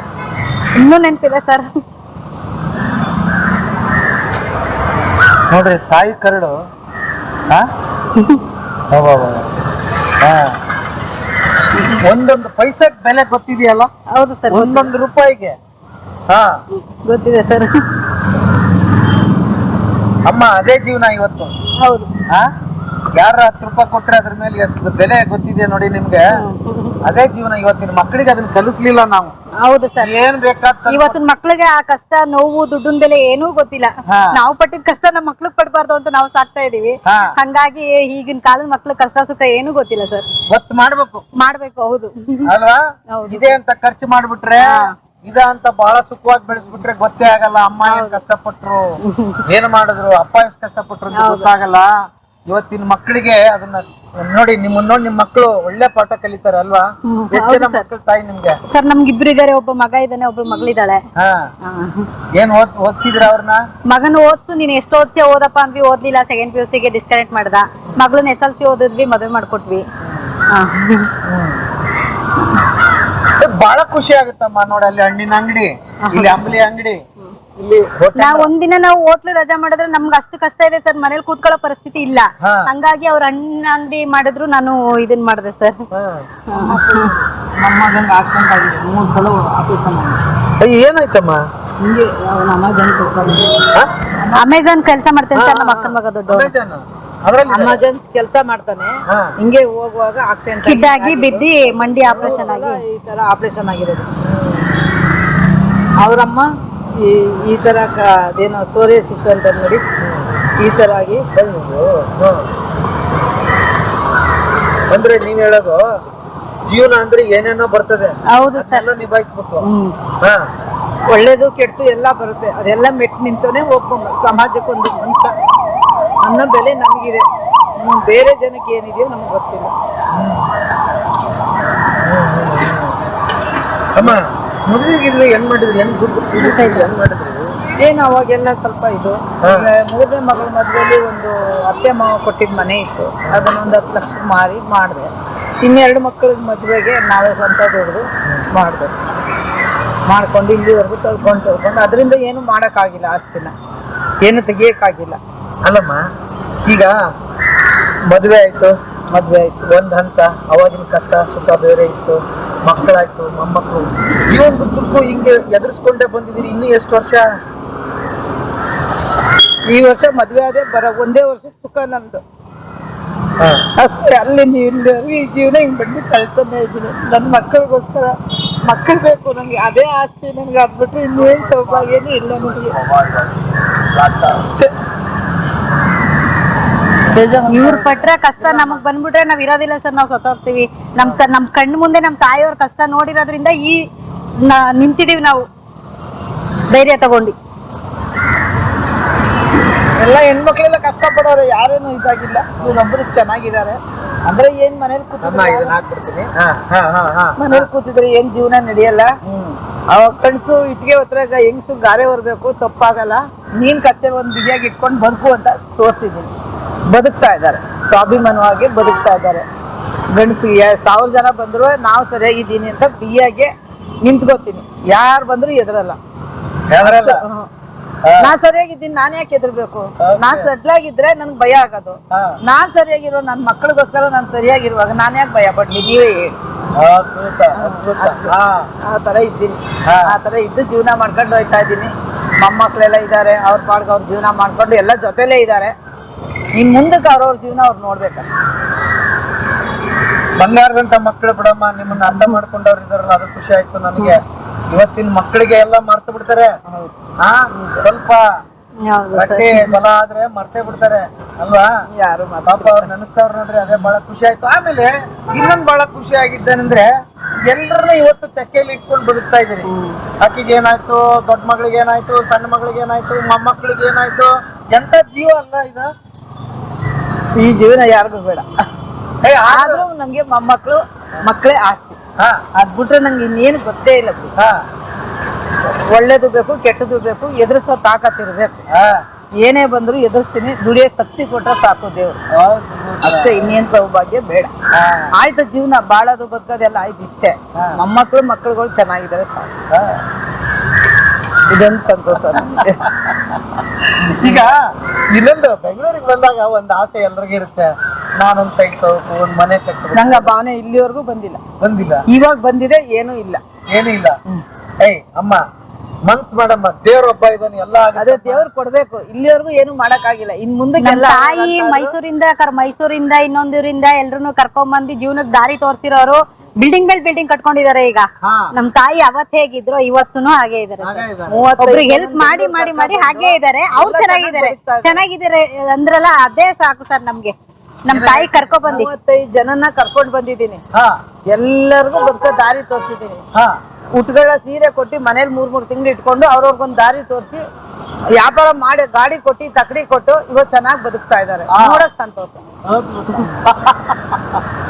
ಇನ್ನೂ ನೆನಪಿದೆ ಸರ್. ನೋಡ್ರಿ ತಾಯಿ ಕರಡು. ಒಂದೊಂದು ಪೈಸೆಗೆ ಬೆಲೆ ಗೊತ್ತಿದೆಯಲ್ಲ? ಹೌದು ಸರ್. ಒಂದೊಂದು ರೂಪಾಯಿಗೆ ಗೊತ್ತಿದೆ ಸರ್. ಅಮ್ಮ ಅದೇ ಜೀವನ ಇವತ್ತು. ಹೌದು. ಯಾರ 10 ರೂಪಾಯಿ ಕೊಟ್ರೆ ಅದ್ರ ಮೇಲೆ ಎಷ್ಟು ಬೆಲೆ ಗೊತ್ತಿದೆ ನೋಡಿ ನಿಮ್ಗೆ. ಅದೇ ಜೀವನ. ಇವತ್ತಿನ ಮಕ್ಕಳಿಗೆ ಅದನ್ನ ಕಲಿಸ್ಲಿಲ್ಲ ನಾವು. ಹೌದು ಸರ್. ಏನ್ ಬೇಕಾದ ಇವತ್ತಿನ ಮಕ್ಳಿಗೆ ಆ ಕಷ್ಟ ನೋವು ದುಡ್ಡಿನ ಬೆಲೆ ಏನೂ ಗೊತ್ತಿಲ್ಲ. ನಾವು ಪಟ್ಟಿದ ಕಷ್ಟ ನಮ್ಮ ಮಕ್ಳಿಗೆ ಪಡ್ಬಾರ್ದು ಅಂತ ನಾವು ಸಾಕ್ತಾ ಇದೀವಿ. ಹಂಗಾಗಿ ಈಗಿನ ಕಾಲದ ಮಕ್ಳಿಗೆ ಕಷ್ಟ ಸುಖ ಏನೂ ಗೊತ್ತಿಲ್ಲ ಸರ್. ಗೊತ್ತು ಮಾಡ್ಬೇಕು. ಹೌದು ಅಲ್ವಾ? ಇದೇ ಅಂತ ಖರ್ಚು ಮಾಡ್ಬಿಟ್ರೆ ಇದ ಅಂತ ಬಹಳ ಸುಖವಾಗಿ ಬೆಳೆಸ್ಬಿಟ್ರೆ ಗೊತ್ತೇ ಆಗಲ್ಲ. ಅಮ್ಮ ಏನ್ ಕಷ್ಟಪಟ್ರು, ಏನ್ ಮಾಡಿದ್ರು, ಅಪ್ಪ ಎಷ್ಟು ಕಷ್ಟಪಟ್ರು ಅಂತ ಗೊತ್ತಾಗಲ್ಲ. ಇವತ್ತಿನ ಮಕ್ಕಳಿಗೆ ಅದನ್ನ ನೋಡಿ, ನಿಮ್ ಮಕ್ಕಳು ಒಳ್ಳೆ ಪಾಠ ಕಲಿತಾರೆ ಅಲ್ವಾ? ಎಷ್ಟು ಜನ ಮಕ್ಕಳು ತಾಯಿ ನಿಮ್ಗೆ? ಸರ್ ನಮ್ಗೆ ಇಬ್ರು ಇದಾರೆ. ಒಬ್ಬ ಮಗ ಇದ್ದಾನೆ, ಒಬ್ರು ಮಗಳಿದ್ದಾಳೆ. ಏನ್ ಓದ್ಸಿದ್ರ ಅವ್ರನ್ನ? ಮಗನ ಓದ್ಸು, ನೀನ್ ಎಷ್ಟು ಓದ್ತೀಯ ಓದಪ್ಪ ಅಂದ್ವಿ. ಓದ್ಲಿಲ್ಲ. 2nd PUC ಗೆ ಡಿಸ್ಕನೆಕ್ಟ್ ಮಾಡ್ದ. ಮಗಳನ್ನ SLC ಓದಿದ್ವಿ, ಮದುವೆ ಮಾಡ್ಕೊಟ್ವಿ. ಬಹಳ ಖುಷಿ ಆಗುತ್ತಮ್ಮ ನೋಡಿ. ಅಲ್ಲಿ ಹಣ್ಣಿನ ಅಂಗಡಿ, ಇಲ್ಲಿ ಅಂಬಲಿ ಅಂಗಡಿ, ನಾವ್ ಒಂದಿನ ನಾವು ಹೋಟ್ಲು ರಜಾ ಮಾಡಿದ್ರೆ ನಮ್ಗೆ ಅಷ್ಟು ಕಷ್ಟ ಇದೆ ಸರ್. ಮನೇಲಿ ಕೂತ್ಕೊಳ್ಳೋ ಪರಿಸ್ಥಿತಿ ಇಲ್ಲ. ಹಂಗಾಗಿ ಅವ್ರ ಹಣ್ಣಿನ ಅಂಗಡಿ ಮಾಡಿದ್ರು ನಾನು ಇದನ್ ಮಾಡಿದೆ ಸರ್. ಆಕ್ಸಿಡೆಂಟ್ ಆಗಿದೆ 3 ಸಲ ಆಪರೇಷನ್ ಆಗಿದೆ. ಏನಾಯ್ತಮ್ಮ? ಹಿಂಗೆ ಅಮೆಜಾನ್ ಕೆಲಸ ಮಾಡ್ತೇನೆ ಸರ್. ನಮ್ಮ ಅಕ್ಕನ ಮಗ ದೊಡ್ಡ ಅಮೆಜಾನ್ ಕೆಲಸ ಮಾಡ್ತಾನೆ. ಹಿಂಗೆ ಹೋಗುವಾಗ ಆಕ್ಸಿಡೆಂಟ್ ಕಿಡ್ ಆಗಿ ಬಿದ್ದಿ ಮಂಡಿ ಆಪರೇಷನ್ ಆಗಿ ಈ ತರ ಆಪರೇಷನ್ ಆಗಿರೋದು. ಅವರಮ್ಮ ಈ ತರ ಅದೇನೋ ಸೋರಿಯಾಸಿಸ್ ಅಂತ ನೋಡಿ ಈ ತರ ಆಗಿ ಅಂದ್ರೆ ನೀವ್ ಹೇಳೋದು ಜೀವನ ಅಂದ್ರೆ ಏನೇನೋ ಬರ್ತದೆ. ಹೌದು ಸರ್. ನಿಭಾಯಿಸ್ಬೇಕು. ಒಳ್ಳೇದು ಕೆಟ್ಟು ಎಲ್ಲ ಬರುತ್ತೆ. ಅದೆಲ್ಲ ಮೆಟ್ಟು ನಿಂತೋನೆ ಒಬ್ಬ ಸಮಾಜಕ್ಕೊಂದು ಮನುಷ್ಯ ಅನ್ನೋ ಬೆಲೆ ನಮಗಿದೆ. ಬೇರೆ ಜನಕ್ಕೆ ಏನಿದೆಯೋ ನಮ್ಗೆ ಗೊತ್ತಿಲ್ಲ. ಅಮ್ಮ ಮದುವೆಗಿದ್ರೆ ಹೆಂಗ್ ಮಾಡಿದ್ರಿ? ಹೆಂಗ್ ಮಾಡಿದ್ರಿ? ಏನು ಅವಾಗೆಲ್ಲ ಸ್ವಲ್ಪ ಇದು 3ನೇ ಮಗಳ ಮದುವೆಯಲ್ಲಿ ಒಂದು ಅತ್ತೆ ಮಾವ ಕೊಟ್ಟಿದ್ದ ಮನೆ ಇತ್ತು. ಅದನ್ನೊಂದು 10 ಲಕ್ಷ ಮಾರಿ ಮಾಡಿದೆ. 2 ಮಕ್ಕಳಿಗೆ ಮದುವೆಗೆ ನಾವೇ ಸ್ವಂತ ದುಡ್ದು ಮಾಡಿದೆ. ಮಾಡ್ಕೊಂಡು ಇಲ್ಲಿವರೆಗೂ ತೊಳ್ಕೊಂಡು ಅದರಿಂದ ಏನು ಮಾಡೋಕ್ಕಾಗಿಲ್ಲ. ಆಸ್ತಿನ ಏನು ತೆಗಿಯೋಕ್ಕಾಗಿಲ್ಲ. ಅಲ್ಲಮ್ಮ ಈಗ ಮದುವೆ ಆಯ್ತು ಒಂದ್ ಹಂತ. ಅವಾಗಿನ ಕಷ್ಟ ಸುಖ ಬೇರೆ ಇತ್ತು. ಮಕ್ಕಳಾಯ್ತು, ಮೊಮ್ಮಕ್ಕಳು, ಜೀವನದುದ್ದಕ್ಕೂ ಹಿಂಗೆ ಎದುರಿಸ್ಕೊಂಡೇ ಬಂದಿದ್ದೀರಿ. ಇನ್ನು ಎಷ್ಟು ವರ್ಷ? ಈ ವರ್ಷ ಮದುವೆ ಆದ್ರೆ ಒಂದೇ ವರ್ಷ ಸುಖ ನಂದು. ಅಷ್ಟೇ. ಅಲ್ಲಿಂದ ಇಲ್ಲಿವರೆಗೂ ಈ ಜೀವನ ಹಿಂಗ್ ಬಂದು ಕಳ್ತಾನೆ ಇದ್ದೀನಿ. ನನ್ನ ಮಕ್ಕಳಿಗೋಸ್ಕರ ಮಕ್ಕಳು ಬೇಕು ನನಗೆ, ಅದೇ ಆಸ್ತಿ ನನಗೆ ಆಗ್ಬಿಟ್ರೆ ಇನ್ನೇನು ಸೌಭಾಗ್ಯನೂ ಇಲ್ಲ ನನಗೆ ಅಷ್ಟೇ. ಇವ್ರು ಪಟ್ರೆ ಕಷ್ಟ ನಮಗ್ ಬಂದ್ಬಿಟ್ರೆ ನಾವ್ ಇರೋದಿಲ್ಲ ಸರ್, ನಾವ್ ಸತ್ತೋಗ್ತೀವಿ. ನಮ್ ಕಣ್ಣು ಮುಂದೆ ನಮ್ ತಾಯಿಯವ್ರ ಕಷ್ಟ ನೋಡಿರೋದ್ರಿಂದ ಈ ನಿಂತಿದೀವಿ ನಾವು ಧೈರ್ಯ ತಗೊಂಡು. ಎಲ್ಲ ಹೆಣ್ಮಕ್ಳೆಲ್ಲ ಕಷ್ಟ ಪಡೋರು, ಯಾರೇನು ಇದಾಗಿಲ್ಲ. ಇವರೊಬ್ರು ಚೆನ್ನಾಗಿದ್ದಾರೆ ಅಂದ್ರೆ ಏನ್ ಮನೇಲಿ ಮನೇಲಿ ಕೂತಿದ್ರೆ ಏನ್ ಜೀವನ ನಡೆಯಲ್ಲ. ಅವಾಗ ಕಣ್ಸು ಇಟ್ಟಿಗೆ ಹೊತ್ರಾಗ ಹೆಂಗ್ಸು ಗಾರೆ ಹೊರ್ಬೇಕು, ತಪ್ಪಾಗಲ್ಲ. ನೀನ್ ಕಚ್ಚೆ ಒಂದ್ ಬಿಗಿಯಾಗಿ ಇಟ್ಕೊಂಡು ಬದುಕು ಅಂತ ತೋರ್ಸಿದೀನಿ. ಬದುಕ್ತಾ ಇದ್ದಾರೆ, ಸ್ವಾಭಿಮಾನವಾಗಿ ಬದುಕ್ತಾ ಇದ್ದಾರೆ. ಗಂಡಸಿಗೆ 1000 ಜನ ಬಂದ್ರು ನಾವು ಸರಿಯಾಗಿದ್ದೀನಿ ಅಂತ ಬಿಗಿಯಾಗಿ ನಿಂತ್ಕೋತೀನಿ. ಯಾರು ಬಂದ್ರು ಎದುರಲ್ಲ. ನಾನ್ ಸರಿಯಾಗಿದ್ದೀನಿ, ನಾನ್ ಯಾಕೆ ಎದುರ್ಬೇಕು? ನಾನ್ ಸಡ್ಲಾಗಿದ್ರೆ ನನ್ಗೆ ಭಯ ಆಗೋದು. ನಾನ್ ಸರಿಯಾಗಿರೋ ನನ್ ಮಕ್ಳಿಗೋಸ್ಕರ ನಾನ್ ಸರಿಯಾಗಿರುವಾಗ ನಾನ್ ಯಾಕೆ ಭಯ ಪಡ್ಲಿ? ನೀವೇ ಹೇಳಿ. ಆ ತರ ಇದ್ದೀನಿ, ಆ ತರ ಇದ್ದು ಜೀವನ ಮಾಡ್ಕೊಂಡು ಹೋಯ್ತಾ ಇದ್ದೀನಿ. ಮೊಮ್ಮಕ್ಳೆಲ್ಲ ಇದ್ದಾರೆ, ಅವ್ರ ಪಾಡ್ಗೆ ಅವ್ರ ಜೀವನ ಮಾಡ್ಕೊಂಡು ಎಲ್ಲ ಜೊತೆಲೇ ಇದ್ದಾರೆ. ಇನ್ ಮುಂದಕ್ಕೆ ಅವ್ರವ್ರ ಜೀವನ ಅವ್ರು ನೋಡ್ಬೇಕಷ್ಟೆ. ಬಂಗಾರದಂತ ಮಕ್ಕಳು ಬಿಡಮ್ಮ, ನಿಮ್ಮನ್ನ ಅರ್ಥ ಮಾಡ್ಕೊಂಡವ್ರು ಇದಾರಲ್ಲ, ಅದು ಖುಷಿ ಆಯ್ತು ನನಗೆ. ಇವತ್ತಿನ ಮಕ್ಕಳಿಗೆ ಎಲ್ಲ ಮರ್ತು ಬಿಡ್ತಾರೆ. ಸ್ವಲ್ಪ ಬಟ್ಟೆ ಬಲ ಆದ್ರೆ ಮರ್ತೇ ಬಿಡ್ತಾರೆ ಅಲ್ವಾ? ಯಾರು ಪಾಪ ಅವ್ರು ನೆನೆಸ್ತವ್ರು ನೋಡ್ರಿ, ಅದೇ ಬಹಳ ಖುಷಿ ಆಯ್ತು. ಆಮೇಲೆ ಇನ್ನೊಂದ್ ಬಹಳ ಖುಷಿ ಆಗಿದ್ದೇನೆಂದ್ರೆ ಎಲ್ಲರನ್ನ ಇವತ್ತು ತೆಕ್ಕೆಯಲ್ಲಿ ಇಟ್ಕೊಂಡು ಬದುಕ್ತಾ ಇದ್ದೀರಿ. ಆಕಿಗೆ ಏನಾಯ್ತು, ದೊಡ್ಡ ಮಗಳಿಗೆ ಏನಾಯ್ತು, ಸಣ್ಣ ಮಗಳಿಗೆ ಏನಾಯ್ತು, ಮೊಮ್ಮಕ್ಕಳಿಗೆ ಏನಾಯ್ತು, ಎಂತ ಜೀವ ಅಲ್ಲ ಇದು. ಈ ಜೀವನ ಯಾರಿಗೂ ಬೇಡ. ಆದ್ರೂ ನಂಗೆ ಮೊಮ್ಮಕ್ಳು ಮಕ್ಕಳೇ ಆಸ್ತಿ. ಅದ್ ಬಿಟ್ರೆ ನಂಗೆ ಇನ್ನೇನು ಗೊತ್ತೇ ಇಲ್ಲ. ಒಳ್ಳೇದು ಬೇಕು, ಕೆಟ್ಟದ್ದು ಬೇಕು, ಎದುರಿಸೋ ತಾಕತ್ತಿರ್ಬೇಕು. ಏನೇ ಬಂದ್ರು ಎದುರಿಸ್ತೀನಿ. ದುಡಿಯೋ ಶಕ್ತಿ ಕೊಟ್ರೆ ಸಾಕು ದೇವ್ರು, ಅಷ್ಟೇ. ಇನ್ನೇನ್ ಸೌಭಾಗ್ಯ ಬೇಡ. ಆಯ್ತು, ಜೀವನ ಬಾಳೋದು ಬದುಕೋದೆಲ್ಲ ಆಯ್ತು, ಇಷ್ಟೇ. ಮೊಮ್ಮಕ್ಳು ಮಕ್ಕಳುಗಳು ಚೆನ್ನಾಗಿದ್ದಾರೆ ಸಾಕು. ಇದೊಂದು ಸಂತೋಷ ನಮ್ಗೆ. ಈಗ ಇನ್ನೊಂದು ಬೆಂಗಳೂರಿಗೆ ಬಂದಾಗ ಒಂದ್ ಆಸೆ ಎಲ್ರಿಗೂ ಇರುತ್ತೆ, ನಾನೊಂದ್ ಸೈಟ್ ತಗೋಬೇಕು, ಒಂದ್ ಮನೆ ಕಟ್ಟಬೇಕು. ನಂಗೆ ಆ ಭಾವನೆ ಇಲ್ಲಿವರೆಗೂ ಬಂದಿಲ್ಲ. ಇವಾಗ ಬಂದಿದೆ, ಏನೂ ಇಲ್ಲ. ಏಯ್ ಅಮ್ಮ, ಮನ್ಸ್ ಮಾಡಮ್ಮ, ದೇವ್ರೊಬ್ಬ ಇದಾನೆ, ಎಲ್ಲ ಅದೇ ದೇವ್ರು ಕೊಡ್ಬೇಕು. ಇಲ್ಲಿವರೆಗೂ ಏನು ಮಾಡಕ್ ಆಗಿಲ್ಲ. ಇನ್ ಮುಂದಕ್ಕೆ ತಾಯಿ ಮೈಸೂರಿಂದ ಇನ್ನೊಂದೂರಿಂದ ಎಲ್ರು ಕರ್ಕೊಂಡ್ ಜೀವನಕ್ಕೆ ದಾರಿ ತೋರ್ಸಿರೋರು ಬಿಲ್ಡಿಂಗ್ ಕಟ್ಕೊಂಡಿದ್ದಾರೆ. ಈಗ ನಮ್ ತಾಯಿ ಅವತ್ ಹೇಗಿದ್ರು ಇವತ್ತೂನು ಹಾಗೆ ಇದಾರೆ. ಒಬ್ರಿಗೆ ಹೆಲ್ಪ್ ಮಾಡಿ ಮಾಡಿ ಮಾಡಿ ಹಾಗೆ ಇದಾರೆ. ಅವ್ರು ಚೆನ್ನಾಗಿದ್ದಾರೆ ಅಂದ್ರಲ್ಲ, ಅದೇ ಸಾಕು ಸರ್ ನಮ್ಗೆ. ನಮ್ ತಾಯಿ ಕರ್ಕೊಂಡ್ ಬಂದಿ 35 ಜನನ ಕರ್ಕೊಂಡ್ ಬಂದಿದ್ದೀನಿ. ಎಲ್ಲರಿಗೂ ಬದುಕೋ ದಾರಿ ತೋರ್ಸಿದೀನಿ. ಉಟ್ಗಳ ಸೀರೆ ಕೊಟ್ಟಿ ಮನೇಲಿ 3 ತಿಂಗಳು ಇಟ್ಕೊಂಡು ಅವ್ರವ್ರಿಗೊಂದ್ ದಾರಿ ತೋರಿಸಿ ವ್ಯಾಪಾರ ಮಾಡಿ ಗಾಡಿ ಕೊಟ್ಟಿ ತಕಡಿ ಕೊಟ್ಟು ಇವತ್ತು ಚೆನ್ನಾಗಿ ಬದುಕ್ತಾ ಇದ್ದಾರೆ. ನೋಡಕ್ ಸಂತೋಷ.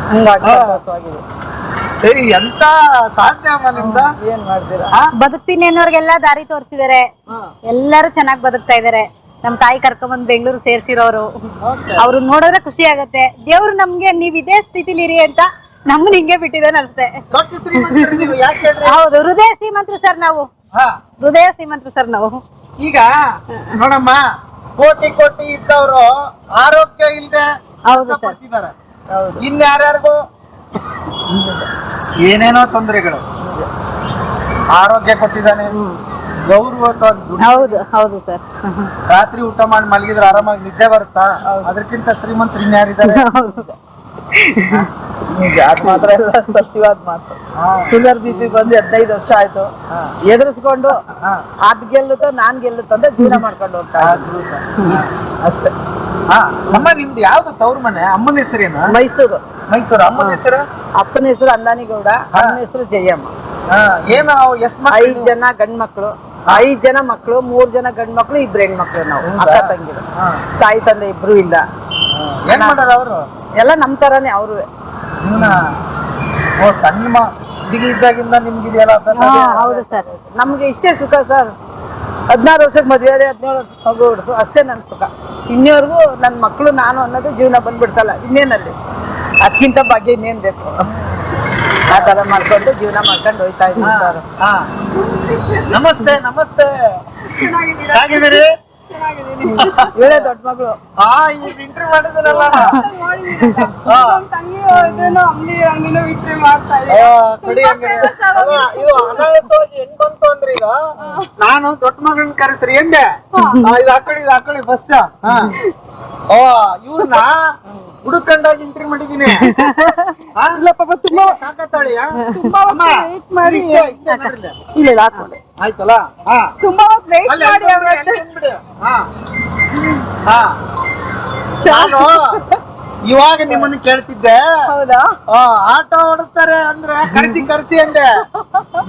ಸಂತೋಷವಾಗಿದೆ. ಎಂತ ಸಾಧ್ಯ ನಿಮ್ದ. ಏನ್ ಮಾಡ್ತೀರಾ? ಬದುಕ್ತೀನಿ ಅನ್ನೋರ್ಗೆಲ್ಲಾ ದಾರಿ ತೋರಿಸಿದಾರೆ. ಎಲ್ಲರೂ ಚೆನ್ನಾಗಿ ಬದುಕ್ತಾ ಇದಾರೆ. ನಮ್ ತಾಯಿ ಕರ್ಕೊಂಡ್ ಬೆಂಗಳೂರು ಸೇರ್ಸಿರೋರು, ಅವ್ರು ನೋಡಿದ್ರೆ ಖುಷಿ ಆಗತ್ತೆ. ದೇವ್ರು ನಮ್ಗೆ ನೀವ್ ಇದೇ ಸ್ಥಿತಿಲಿರಿ ಅಂತ ನಮ್ಮನ್ನ ಹಿಂಗೆ ಬಿಟ್ಟಿದ್ದಾನೆ ಅಷ್ಟೇ. ಹೌದು, ಹೃದಯ ಶ್ರೀಮಂತರು ಸರ್ ನಾವು. ಹೃದಯ ಶ್ರೀಮಂತರು ಸರ್ ನಾವು. ಈಗ ನೋಡಮ್ಮ, ಕೋಟಿ ಇದ್ದವರು ಆರೋಗ್ಯ ಇಲ್ಲದೆ ಪಡ್ತಿದ್ದಾರೆ. ಇನ್ಯಾರ್ಯಾರಿಗೂ ಏನೇನೋ ತೊಂದರೆಗಳು. ಆರೋಗ್ಯ ಕೊಟ್ಟಿದ್ದಾನೆ, ಗೌರವ. ಹೌದು ಸರ್. ರಾತ್ರಿ ಊಟ ಮಾಡಿ ಮಲಗಿದ್ರೆ ಆರಾಮಾಗಿ ನಿದ್ದೆ ಬರುತ್ತಾ? ಅದಕ್ಕಿಂತ ಶ್ರೀಮಂತರು ಇನ್ಯಾರಿದ್ದಾರೆ? ಅದ್ ಮಾತ್ರ ಎಲ್ಲ ಸತ್ಯವಾದ ಮಾತು. ಶುಗರ್ BP ಬಂದು 15 ವರ್ಷ ಆಯ್ತು. ಎದುರಿಸ್ಕೊಂಡು ಅದ್ ಗೆಲ್ಲುತ್ತೋ ನಾನ್ ಗೆಲ್ಲುತ್ತೋ ಅಂತ ಜೀವನ ಮಾಡ್ಕೊಂಡು ಹೋಗ್ತಾ ಅಷ್ಟೇ. ಅಮ್ಮ, ನಿಮ್ದು ಯಾವ್ದು ತವ್ರ ಮನೆ? ಅಮ್ಮನ ಹೆಸರೇನು? ಮೈಸೂರು. ಅಮ್ಮನ ಹೆಸರು? ಅಪ್ಪನ ಹೆಸರು ಅಂದಾನಿಗೌಡ, ಅಮ್ಮನ ಹೆಸರು ಜಯಮ್ಮ. ಏನು ಎಷ್ಟು? 5 ಜನ ಗಂಡ್ ಮಕ್ಳು, 5 ಜನ ಮಕ್ಳು, 3 ಜನ ಗಂಡ್ ಮಕ್ಳು, 2 ಹೆಣ್ಮಕ್ಳು. ನಾವು ಅಕ್ಕ ತಂಗಿರು. ತಾಯಿ ತಂದೆ ಇಬ್ರು ಇಲ್ಲ. ಏನ್ ಮಾಡ್ಯಾರ ಅವರು? ಎಲ್ಲ ನಮ್ ತರಾನೇ ಅವ್ರು. ಸಣ್ಣ ಹುಡುಗಿ ಇದ್ದಾಗಿಂದ ನಿಮ್ಗಿದೆಯಲ್ಲ? ಹೌದು ಸರ್, ನಮ್ಗೆ ಇಷ್ಟೇ ಸುಖ ಸರ್. 16 ವರ್ಷಕ್ಕೆ ಮದುವೆ ಆದ್ರೆ 17 ವರ್ಷಕ್ಕೆ ಮಗು ಹುಡ್ತು, ಅಷ್ಟೇ ನನ್ ಸುಖ. ಇನ್ನಿವರೆಗೂ ನನ್ ಮಕ್ಳು ನಾನು ಅನ್ನೋದು ಜೀವನ ಬಂದ್ಬಿಡ್ತಲ್ಲ, ಇನ್ನೇನಲ್ಲಿ ಅದಕ್ಕಿಂತ ಭಾಗ್ಯ ಇನ್ನೇನ್ ಬೇಕು? ಆ ತರ ಮಾಡ್ಕೊಂಡು ಜೀವನ ಮಾಡ್ಕೊಂಡು ಹೋಯ್ತಾ ಇದ್ದೀನಿ ಸರ್. ನಮಸ್ತೆ. ಹೇಗಿದ್ದೀರಿ? ಇವಳೇ ದೊಡ್ಡ ಮಗಳು. ಇಂಟರ್ವ್ಯೂ ಮಾಡಿದ್ರಲ್ಲ, ಇದು ಅನಾಯಸವಾಗಿ ಹೆಂಗ್ ಬಂತು ಅಂದ್ರೆ, ಈಗ ನಾನು ದೊಡ್ಡ ಮಗಳನ್ನ ಕರೆಸ್ರಿ ಎಂದೆ. ಇದು ಹಾಕೊಳ್ಳಿ ಫಸ್ಟ್. ಓ ಇವ್ರನ್ನ ಹುಡುಕೊಂಡೋಗಿ ಇಂಟರ್ವ್ಯೂ ಮಾಡಿದೀನಿ. ತುಂಬಾ ಕಾಕತಾಳಿ ತುಂಬಾ ವೇಟ್ ಮಾಡಿ ಇಲ್ಲ ಹಾಕೊಂಡೆ ಆಯ್ತಲ್ಲ. ತುಂಬಾ ವೇಟ್ ಮಾಡಿ ನಾನು ಇವಾಗ ನಿಮ್ಮನ್ನ ಕೇಳ್ತಿದ್ದೆ. ಹೌದಾ? ಆಟೋ ಓಡಿಸ್ತಾರೆ ಅಂದ್ರೆ ಕರ್ಸಿ ಅಂದೆ,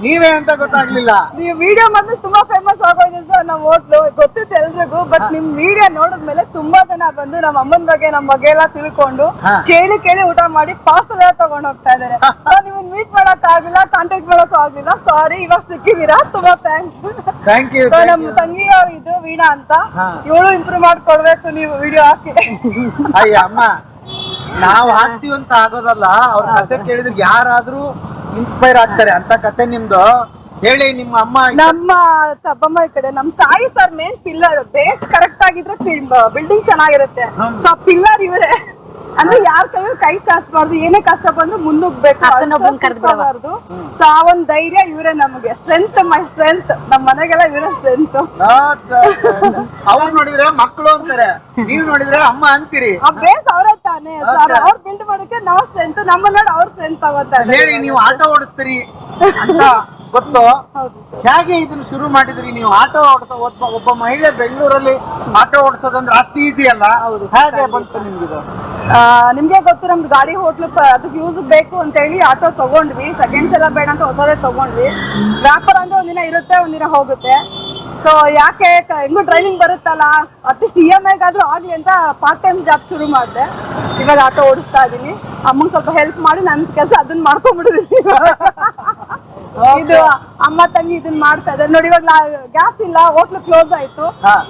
ನೀವೇ ಅಂತ ಗೊತ್ತಾಗ್ಲಿಲ್ಲ. ನೀವು ವಿಡಿಯೋ ಬಂದು ತುಂಬಾ ಫೇಮಸ್ ಆಗೋಯ್ತು ಸರ್ ನಮ್ಮ ಹೋಟ್ಲು, ಗೊತ್ತಿತ್ತು ಎಲ್ರಿಗೂ. ಬಟ್ ನಿಮ್ ವಿಡಿಯೋ ನೋಡಿದ್ಮೇಲೆ ತುಂಬಾ ಜನ ಬಂದು ನಮ್ಮ ಅಮ್ಮನ ಬಗ್ಗೆ ನಮ್ಮ ಬಗ್ಗೆ ಎಲ್ಲ ತಿಳ್ಕೊಂಡು ಕೇಳಿ ಊಟ ಮಾಡಿ ಪಾರ್ಸಲ್ ಎಲ್ಲ ತಗೊಂಡ್ ಹೋಗ್ತಾ ಇದಾರೆ. ನಿಮ್ಮನ್ನ ಮೀಟ್ ಮಾಡಕ್ ಆಗಿಲ್ಲ, ಕಾಂಟ್ಯಾಕ್ಟ್ ಮಾಡಕ್ ಆಗಿಲ್ಲ, ಸಾರಿ. ಇವಾಗ ಸಿಕ್ಕಿದೀರಾ, ತುಂಬಾ ಥ್ಯಾಂಕ್ ಯು. ನಮ್ಮ ತಂಗಿ ಅವ್ರು ಇದು ವೀಣಾ ಅಂತ, ಇವಳು ಇಂಪ್ರೂವ್ ಮಾಡ್ಕೊಡ್ಬೇಕು ನೀವು ವಿಡಿಯೋ ಹಾಕಿ. ಅಯ್ಯ ಅಮ್ಮ, ನಾವ್ ಹಾಕ್ತಿವಿ ಅಂತ ಆಗೋದಲ್ಲ, ಅವ್ರ ಕತೆ ಕೇಳಿದ್ರೆ ಯಾರಾದ್ರೂ ಇನ್ಸ್ಪೈರ್ ಆಗ್ತಾರೆ ಅಂತ ಕತೆ ನಿಮ್ದು. ಹೇಳಿ ನಿಮ್ಮ ಅಮ್ಮ. ನಮ್ಮ ತಬ್ಬಮ್ಮ ಈ ಕಡೆ, ನಮ್ ತಾಯಿ sir main pillar. Base correct ಆಗಿದ್ರೆ ಬಿಲ್ಡಿಂಗ್ ಚೆನ್ನಾಗಿರುತ್ತೆ. ಸೊ ಪಿಲ್ಲರ್ ಇವರೇ, ಅಂದ್ರೆ ಯಾರ ಕೈ ಚಾಚಬಾರ್ದು, ಏನೇ ಕಷ್ಟ ಬಂದ್ರು ಮುಂದೋಗ್ಬೇಕು, ಕರ್ಬಾರ್ದು. ಸೊ ಆ ಒಂದ್ ಧೈರ್ಯ ಇವರೇ ನಮಗೆ ಸ್ಟ್ರೆಂತ್. ಮೈ ಸ್ಟ್ರೆಂತ್, ನಮ್ ಮನೆಗೆಲ್ಲ ಇವರೇ ಸ್ಟ್ರೆಂತ್. ಅವ್ರು ನೋಡಿದ್ರೆ ಮಕ್ಕಳು ಅಂತಾರೆ, ನೀವ್ ನೋಡಿದ್ರೆ ಅಮ್ಮ ಅಂತೀರಿ. ಆ ಬೇಸ್ ಅವರೇ ತಾನೇ ಸರ್, ಅವ್ರು ಬಿಲ್ಡ್ ಮಾಡೋಕೆ ನಾವ್ ಸ್ಟ್ರೆಂತ್, ನಮ್ಮ ನೋಡಿ ಅವ್ರ ಸ್ಟ್ರೆಂತ್ ಆಗುತ್ತೆ. ಹೇಳಿ, ನೀವು ಆಟೋ ಓಡಿಸ್ತೀರಿ ಅಂತ ಗೊತ್ತು. ಹೇಗೆ ಇದನ್ನ ಶುರು ಮಾಡಿದ್ರಿ ನೀವು? ಆಟೋ ಒಬ್ಬ ಮಹಿಳೆ ಬೆಂಗಳೂರಲ್ಲಿ ಆಟೋ ಓಡಿಸೋದಂದ್ರೆ ಅಷ್ಟು ಈಸಿ ಅಲ್ಲ. ಹೇಗೆ ಬಂತು ನಿಮ್ಗಿದು? ನಿಮ್ಗೆ ಗೊತ್ತು, ನಮ್ದು ಗಾಡಿ ಹೋಟ್ಲು ಅದಕ್ಕೆ ಯೂಸ್ ಬೇಕು ಅಂತ ಹೇಳಿ ಆಟೋ ತಗೊಂಡ್ವಿ. ಸೆಕೆಂಡ್ಸ್ ಎಲ್ಲ ಬೇಡ ಅಂತ ಹೊಸದೇ ತಗೊಂಡ್ವಿ. ವ್ಯಾಪಾರ ಅಂದ್ರೆ ಒಂದಿನ ಇರುತ್ತೆ, ಒಂದಿನ ಹೋಗುತ್ತೆ. ಸೊ ಯಾಕೆ ಹೆಂಗು ಡ್ರೈವಿಂಗ್ ಬರುತ್ತಲ್ಲ, ಅಟ್ಲೀಸ್ಟ್ EMI ಗಾದ್ರೂ ಆಗ್ಲಿ ಅಂತ ಪಾರ್ಟ್ ಟೈಮ್ ಜಾಬ್ ಶುರು ಮಾಡಿದೆ. ಇವಾಗ ಆಟೋ ಓಡಿಸ್ತಾ ಇದೀನಿ. ಅಮ್ಮಂಗೆ ಸ್ವಲ್ಪ ಹೆಲ್ಪ್ ಮಾಡಿ ನನ್ನ ಕೆಲಸ ಅದನ್ನ ಮಾಡ್ಕೊಂಡ್ಬಿಡಿದೀನಿ. ಇದು ಅಮ್ಮ ತಂಗಿ ಇದನ್ನ ಮಾಡ್ತಾ ಇದ್ದಾರೆ ನೋಡಿ. ಇವಾಗ ಗ್ಯಾಸ್ ಇಲ್ಲ, ಹೋಟ್ಲು ಕ್ಲೋಸ್ ಆಯ್ತು.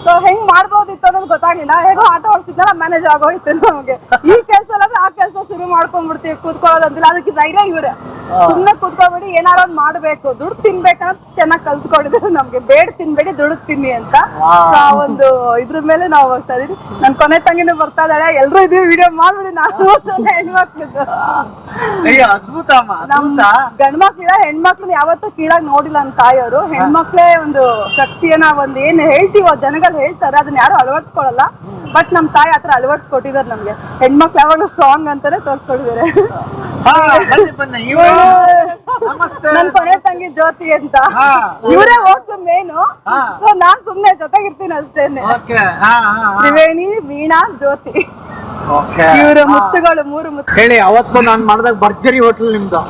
ಸೊ ಹೆಂಗ್ ಮಾಡ್ಬೋದಿತ್ತು ಅನ್ನೋದು ಗೊತ್ತಾಗ್ಲಿಲ್ಲ. ಹೇಗೋ ಆಟೋ ಓಡಿಸಿದ್ನ ಮ್ಯಾನೇಜ್ ಆಗೋಯ್ತು ನಮಗೆ. ಈ ಕೆಲಸ ಅಲ್ಲ ಆ ಕೆಲಸ ಶುರು ಮಾಡ್ಕೊಂಡ್ಬಿಡ್ತೀವಿ, ಕೂತ್ಕೊಳ್ಳೋದಂತಿಲ್ಲ. ಅದಕ್ಕೆ ಧೈರ್ಯ ಇವ್ರೆ. ಸುಮ್ನೆ ಕೂತ್ಕೊಬೇಡಿ, ಏನಾರ ಒಂದ್ ಮಾಡ್ಬೇಕು, ದುಡ್ಡು ತಿನ್ಬೇಕಂತ ಚೆನ್ನಾಗಿ ಕಲ್ಸ್ಕೊಂಡಿದ್ರು ನಮ್ಗೆ. ಬೇಡ ತಿನ್ಬೇಡಿ, ದುಡ್ಡು ತಿನ್ನಿ ಅಂತ. ಒಂದು ಇದ್ರ ಮೇಲೆ ನಾವು ಹೋಗ್ತಾ ಇದೀವಿ. ನನ್ ಕೊನೆ ತಂಗಿನೂ ಬರ್ತಾ ಇದ್ದಾಳೆ. ಎಲ್ರು ಇದೀವಿ, ವಿಡಿಯೋ ಮಾಡ್ಬಿಡಿ. ನಾನು ಹೆಣ್ಮಕ್ಳಿದ್ದು ಅದ್ಭುತ. ಗಂಡ್ಮಕ್ಳಿಲ್ಲ, ಹೆಣ್ಮಕ್ಳು ಯಾವತ್ತೂ ಕೀಳಾಗಿ ನೋಡಿಲ್ಲ ನನ್ನ ತಾಯಿಯವರು. ಹೆಣ್ಮಕ್ಳೇ ಒಂದು ಶಕ್ತಿಯನ್ನ ಒಂದ್ ಏನ್ ಹೇಳ್ತೀವೋ ಜನಗಳು ಹೇಳ್ತಾರೆ, ಅದನ್ನ ಯಾರು ಅಳವಡಿಸ್ಕೊಳಲ್ಲ. ಬಟ್ ನಮ್ ತಾಯಿ ಆತರ ಅಳವಡಿಸ್ಕೊಟ್ಟಿದ್ದಾರೆ ನಮ್ಗೆ. ಹೆಣ್ಮಕ್ಳು ಯಾವಾಗಲೂ ಸ್ಟ್ರಾಂಗ್ ಅಂತಾನೆ ತೋರ್ಸ್ಕೊಟ್ಟಿದ್ದಾರೆ. ನನ್ ಕೊನೆ ತಂಗಿ ಜ್ಯೋತಿ ಅಂತ, ಇವರೇ ಹೋಗ್ತು ಮೇನು. ಸೊ ನಾನ್ ಸುಮ್ನೆ ಜೊತೆಗಿರ್ತೀನಿ ಅಷ್ಟೇನೆ. ತ್ರಿವೇಣಿ, ವೀಣಾ, ಜ್ಯೋತಿ, ಇವ್ರ ಮುತ್ತುಗಳು, 3 ಮುತ್ತು. ಹೇಳಿ, ಅವತ್ತು ನಾನ್ ಮಾಡಿದಾಗ ಭರ್ಜರಿ ಹೋಟ್ಲ್ ನಿಮ್ದು.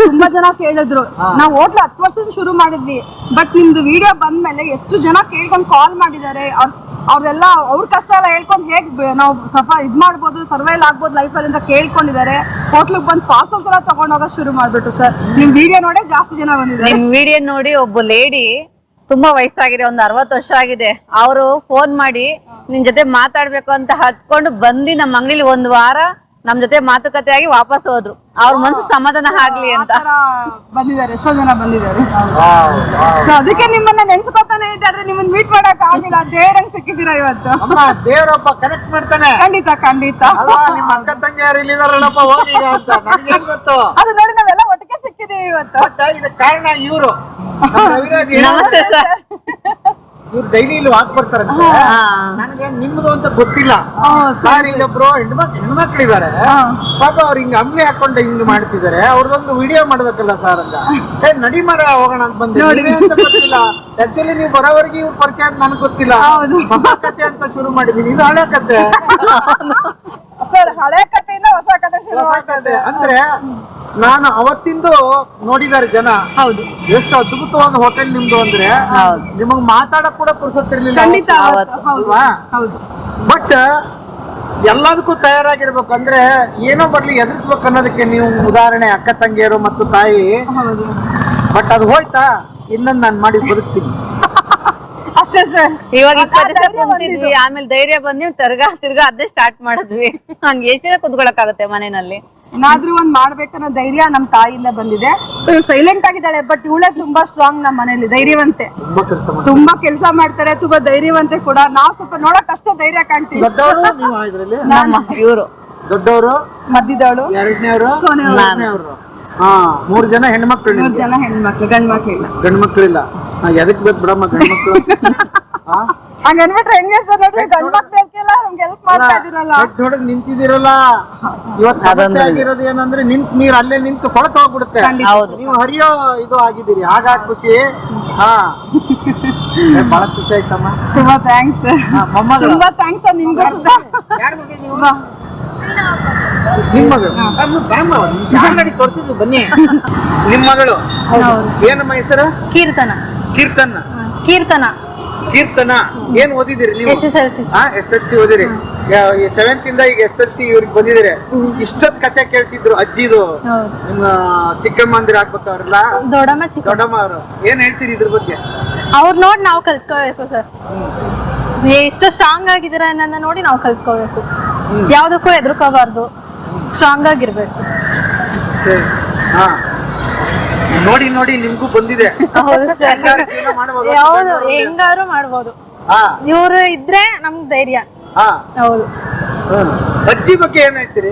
ತುಂಬಾ ಜನ ಕೇಳಿದ್ರು. ನಾವು ಹೋಟ್ಲ್ 10 ವರ್ಷದಿಂದ ಶುರು ಮಾಡಿದ್ವಿ. ಬಟ್ ನಿಮ್ದು ವಿಡಿಯೋ ಬಂದ್ಮೇಲೆ ಎಷ್ಟು ಜನ ಕೇಳ್ಕೊಂಡು ಕಾಲ್ ಮಾಡಿದ್ದಾರೆ. ಅವ್ರದೆಲ್ಲ ಅವ್ರ ಕಷ್ಟ ಎಲ್ಲ ಹೇಳ್ಕೊಂಡು ಹೇಗ್ ನಾವು ಸ್ವಲ್ಪ ಇದ್ ಮಾಡ್ಬೋದು, ಸರ್ವೈಲ್ ಆಗ್ಬೋದು ಲೈಫಲ್ಲಿ ಅಂತ ಕೇಳ್ಕೊಂಡಿದ್ದಾರೆ. ಹೋಟ್ಲಿಗೆ ಬಂದು ಪಾರ್ಸಲ್ಸ್ ಎಲ್ಲ ತಗೊಂಡೋಗ ಶುರು ಮಾಡ್ಬಿಟ್ಟು ಸರ್. ನಿಮ್ ವಿಡಿಯೋ ನೋಡೇ ಜಾಸ್ತಿ ಜನ ಬಂದಿದ್ದಾರೆ. ನಿಮ್ ವಿಡಿಯೋ ನೋಡಿ ಒಬ್ಬ ಲೇಡಿ, ತುಂಬಾ ವಯಸ್ಸಾಗಿದೆ, ಒಂದು 60 ವರ್ಷ ಆಗಿದೆ, ಅವರು ಫೋನ್ ಮಾಡಿ ನಿನ್ ಜೊತೆ ಮಾತಾಡ್ಬೇಕು ಅಂತ ಹತ್ಕೊಂಡು ಬಂದು ನಮ್ಮ ಅಂಗಡಿಲಿ 1 ವಾರ ನಮ್ ಜೊತೆ ಮಾತುಕತೆ ಆಗಿ ವಾಪಸ್ ಹೋದ್ರು. ಅವ್ರ ಮನ್ಸು ಸಮಾಧಾನ ಆಗ್ಲಿ ಅಂತ ಬಂದಿದ್ದಾರೆ, ಎಷ್ಟೋ ಜನ ಬಂದಿದ್ದಾರೆ. ಸೊ ಅದಕ್ಕೆ ನಿಮ್ಮನ್ನ ನೆನ್ಸ್ಕೊತಾನೆ ಇದ್ದೆ, ಆದ್ರೆ ನಿಮ್ಮನ್ನ ಮೀಟ್ ಮಾಡಕ್ ಆಗಿಲ್ಲ. ದೇವ್ರಂಗ್ ಸಿಕ್ಕಿದ್ದೀರಾ ಇವತ್ತು. ದೇವರೊಬ್ಬ ಕನೆಕ್ಟ್ ಮಾಡ್ತಾನೆ. ಖಂಡಿತ ಖಂಡಿತ. ನಿಮ್ಮ ಅಕ್ಕ ತಂಗಿಯರು ಇಲ್ಲಿದಾರಲ್ಲಪ್ಪ, ಹೋಗಿ ಅಂತ ನನಗೇನ್ ಗೊತ್ತು. ಅದು ನೋಡಿ ನಾವೆಲ್ಲ ಒಟ್ಟಿಗೆ ಸಿಕ್ಕಿದೀವಿ ಇವತ್ತು. ಇದಕ್ಕೆ ಕಾರಣ ಇವರು ರವಿರಾಜ್. ನಮಸ್ತೆ ಸರ್. ಇವ್ರು ಡೈಲಿ ಇಲ್ಲಿ ವಾಕ್ ಬರ್ತಾರಂತೆ. ನನಗೆ ನಿಮ್ದು ಅಂತ ಗೊತ್ತಿಲ್ಲ ಸರ್. ಇಲ್ಲೊಬ್ರು ಹೆಣ್ಮಕ್ಳಿದ್ದಾರೆ ಪಾಪ, ಅವ್ರು ಹಿಂಗ ಅಂಬ್ಲಿ ಹಾಕೊಂಡು ಹಿಂಗ್ ಮಾಡ್ತಿದ್ದಾರೆ. ಅವ್ರದೊಂದು ವಿಡಿಯೋ ಮಾಡ್ಬೇಕಲ್ಲ ಸರ್ ಅಂತ ನಡಿ ಮರ ಹೋಗೋಣ ಅಂತ ಬಂದೆ. ಅಂತ ಗೊತ್ತಿಲ್ಲ. ಆಕ್ಚುಲಿ ನೀವು ಬರೋವರೆಗೆ ಇವ್ರ ಪರಿಚಯ ಅಂತ ನನಗೆ ಗೊತ್ತಿಲ್ಲ. ಹೊಸ ಕತೆ ಅಂತ ಶುರು ಮಾಡಿದೀನಿ. ಇದು ಹಳೆ ಕತೆ ಸರ್. ಹಳೆ ಕಥೆಯಿಂದ ಹೊಸ ಕತೆ ಶುರು ಆಗ್ತದೆ. ಅಂದ್ರೆ ನಾನು ಅವತ್ತಿಂದು ನೋಡಿದಾರೆ ಜನ. ಹೌದು, ಎಷ್ಟು ಅದ್ಭುತವಾದ ಹೋಟೆಲ್ ನಿಮ್ದು ಅಂದ್ರೆ ನಿಮಗ್ ಮಾತಾಡಕ್ ಕೂಡ ಪುರ್ಸೊತ್ತಿರ್ಲಿಲ್ಲ. ಬಟ್ ಎಲ್ಲದಕ್ಕೂ ತಯಾರಾಗಿರ್ಬೇಕು. ಅಂದ್ರೆ ಏನೋ ಬರ್ಲಿ ಎದುರಿಸ್ಬೇಕು ಅನ್ನೋದಕ್ಕೆ ನೀವು ಉದಾಹರಣೆ ಅಕ್ಕ ತಂಗಿಯರು ಮತ್ತು ತಾಯಿ. ಬಟ್ ಅದು ಹೋಯ್ತಾ, ಇನ್ನೊಂದು ನಾನು ಮಾಡಿ ಬದುಕ್ತೀನಿ ಅಷ್ಟೇ ಸರ್. ಇವಾಗ 20 ದಿವಸ ಕುಂತಿದ್ವಿ, ಆಮೇಲೆ ಧೈರ್ಯ ಬಂದ್ವಿ, ತಿರ್ಗಾ ಅದೇ ಸ್ಟಾರ್ಟ್ ಮಾಡಿದ್ವಿ. ಹಂಗೆ ಎಷ್ಟು ಜನ ಕುತ್ಕೊಳಕ್ಕಾಗತ್ತೆ ಮನೆಯಲ್ಲಿ? ಏನಾದ್ರೂ ಒಂದ್ ಮಾಡ್ಬೇಕನ್ನೋ ಧೈರ್ಯ ನಮ್ ತಾಯಿಯಿಂದ ಬಂದಿದೆ. ಸೊ ಸೈಲೆಂಟ್ ಆಗಿದ್ದಾಳೆ, ಬಟ್ ಇವಳೇ ತುಂಬಾ ಸ್ಟ್ರಾಂಗ್ ನಮ್ಮ ಮನೇಲಿ, ಧೈರ್ಯವಂತೆ. ತುಂಬಾ ಕೆಲಸ ಮಾಡ್ತಾರೆ, ತುಂಬಾ ಧೈರ್ಯವಂತೆ ಕೂಡ. ನಾವ್ ಸ್ವಲ್ಪ ನೋಡಕ್ ಅಷ್ಟೇ ಧೈರ್ಯ ಕಾಣ್ತೀವಿ. ಇವರು ದೊಡ್ಡವರು, ಮಧ್ಯದವಳು, ಎರಡನೇವರು, ಮೂರನೇವರು. 3 ಜನ ಹೆಣ್ಮಕ್ಳು. 3 ಜನ ಹೆಣ್ಮಕ್ಳು, ಗಂಡ್ಮಕ್ಳಿಲ್ಲ. ಗಂಡ್ಮಕ್ಳಿಲ್ಲ. ಎದಕ್ ಬೇಕು ಬಿಡಮ್ಮ ಗಂಡ್ಮಕ್ಳು. ಹಂಗನ್ಬಿಟ್ರೆ ಹೆಂಗೆ ಸರ್ ನೋಡ್ರಿ ಗಂಡ್ ಮಕ್ಳೆಲ್ಲ ನಮ್ಗೆ ಹೆಲ್ಪ್ ಮಾಡ್ತಾ ಇದೀರಲ್ಲ. ನೋಡಿದ್ ನಿಂತಿದ್ದೀರಲ್ಲ, ಇವತ್ತು ಸಮಸ್ಯೆ ಆಗಿರೋದು ಏನಂದ್ರೆ ನಿಂತ್ ನೀರ್ ಅಲ್ಲೇ ನಿಂತು ಕೊಳತು ಹೋಗ್ಬಿಡುತ್ತೆ. ನೀವು ಹರಿಯೋ ಇದು ಆಗಿದ್ದೀರಿ, ಹಾಗಾಗಿ ಖುಷಿ. ಹಾ ಬಹಳ ಖುಷಿ ಆಯ್ತಮ್ಮ. ತುಂಬಾ ಥ್ಯಾಂಕ್ಸ್. ಮೊಮ್ಮಗಳು ತುಂಬಾ ಥ್ಯಾಂಕ್ಸ್ ಸರ್ ನಿಮ್ಗೂ ಸುಧಾ. ನಿಮ್ ಮಗಳು ತೋರಿಸಿದ್ರು ಬನ್ನಿ. ನಿಮ್ ಮಗಳು ಏನಮ್ಮ ಹೆಸರು? ಕೀರ್ತನ. ಕೀರ್ತನ. ಕೀರ್ತನ. ಕೀರ್ತನ ಏನ್ ಓದಿದಿರಿ ನೀವು? SSLC. SSLC ಓದಿರಿ. 7th ಇಂದ ಈಗ SSLC ಇವ್ರಿಗೆ ಬಂದಿದ್ದೀರಿ. ಇಷ್ಟೊತ್ ಕತೆ ಕೇಳ್ತಿದ್ರು ಅಜ್ಜಿದು. ನಿಮ್ಮ ಚಿಕ್ಕಮ್ಮಂದಿರ ಆಗ್ಬೇಕವ್ರಲ್ಲ, ದೊಡ್ಡಮ್ಮ ಚಿಕ್ಕ ದೊಡ್ಡಮ್ಮ ಅವರು. ಏನ್ ಹೇಳ್ತೀರಿ ಇದ್ರ ಬಗ್ಗೆ? ಅವ್ರು ನೋಡಿ ನಾವು ಕಲ್ತ್ಕೋಬೇಕು ಸರ್. ಎಷ್ಟು ಸ್ಟ್ರಾಂಗ್ ಆಗಿದ್ದೀರಾ ಅನ್ನೋದನ್ನ ನೋಡಿ ನಾವು ಕಲ್ತ್ಕೋಬೇಕು. ಯಾವ್ದಕ್ಕೂ ಹೆದರ್ಕೋಬಾರ್ದು, ಸ್ಟ್ರಾಂಗ್ ಆಗಿರ್ಬೇಕು. ಹಾ ನೋಡಿ ನೋಡಿ ನಿಮ್ಗೂ ಬಂದಿದೆ. ಯಾವ್ದು ಹೆಂಗಾರು ಮಾಡ್ಬೋದು. ಇವ್ರು ಇದ್ರೆ ನಮ್ಗ್ ಧೈರ್ಯ. ಹೌದು. ಅಜ್ಜಿ ಬಗ್ಗೆ ಏನ್ ಹೇಳ್ತೀರಿ?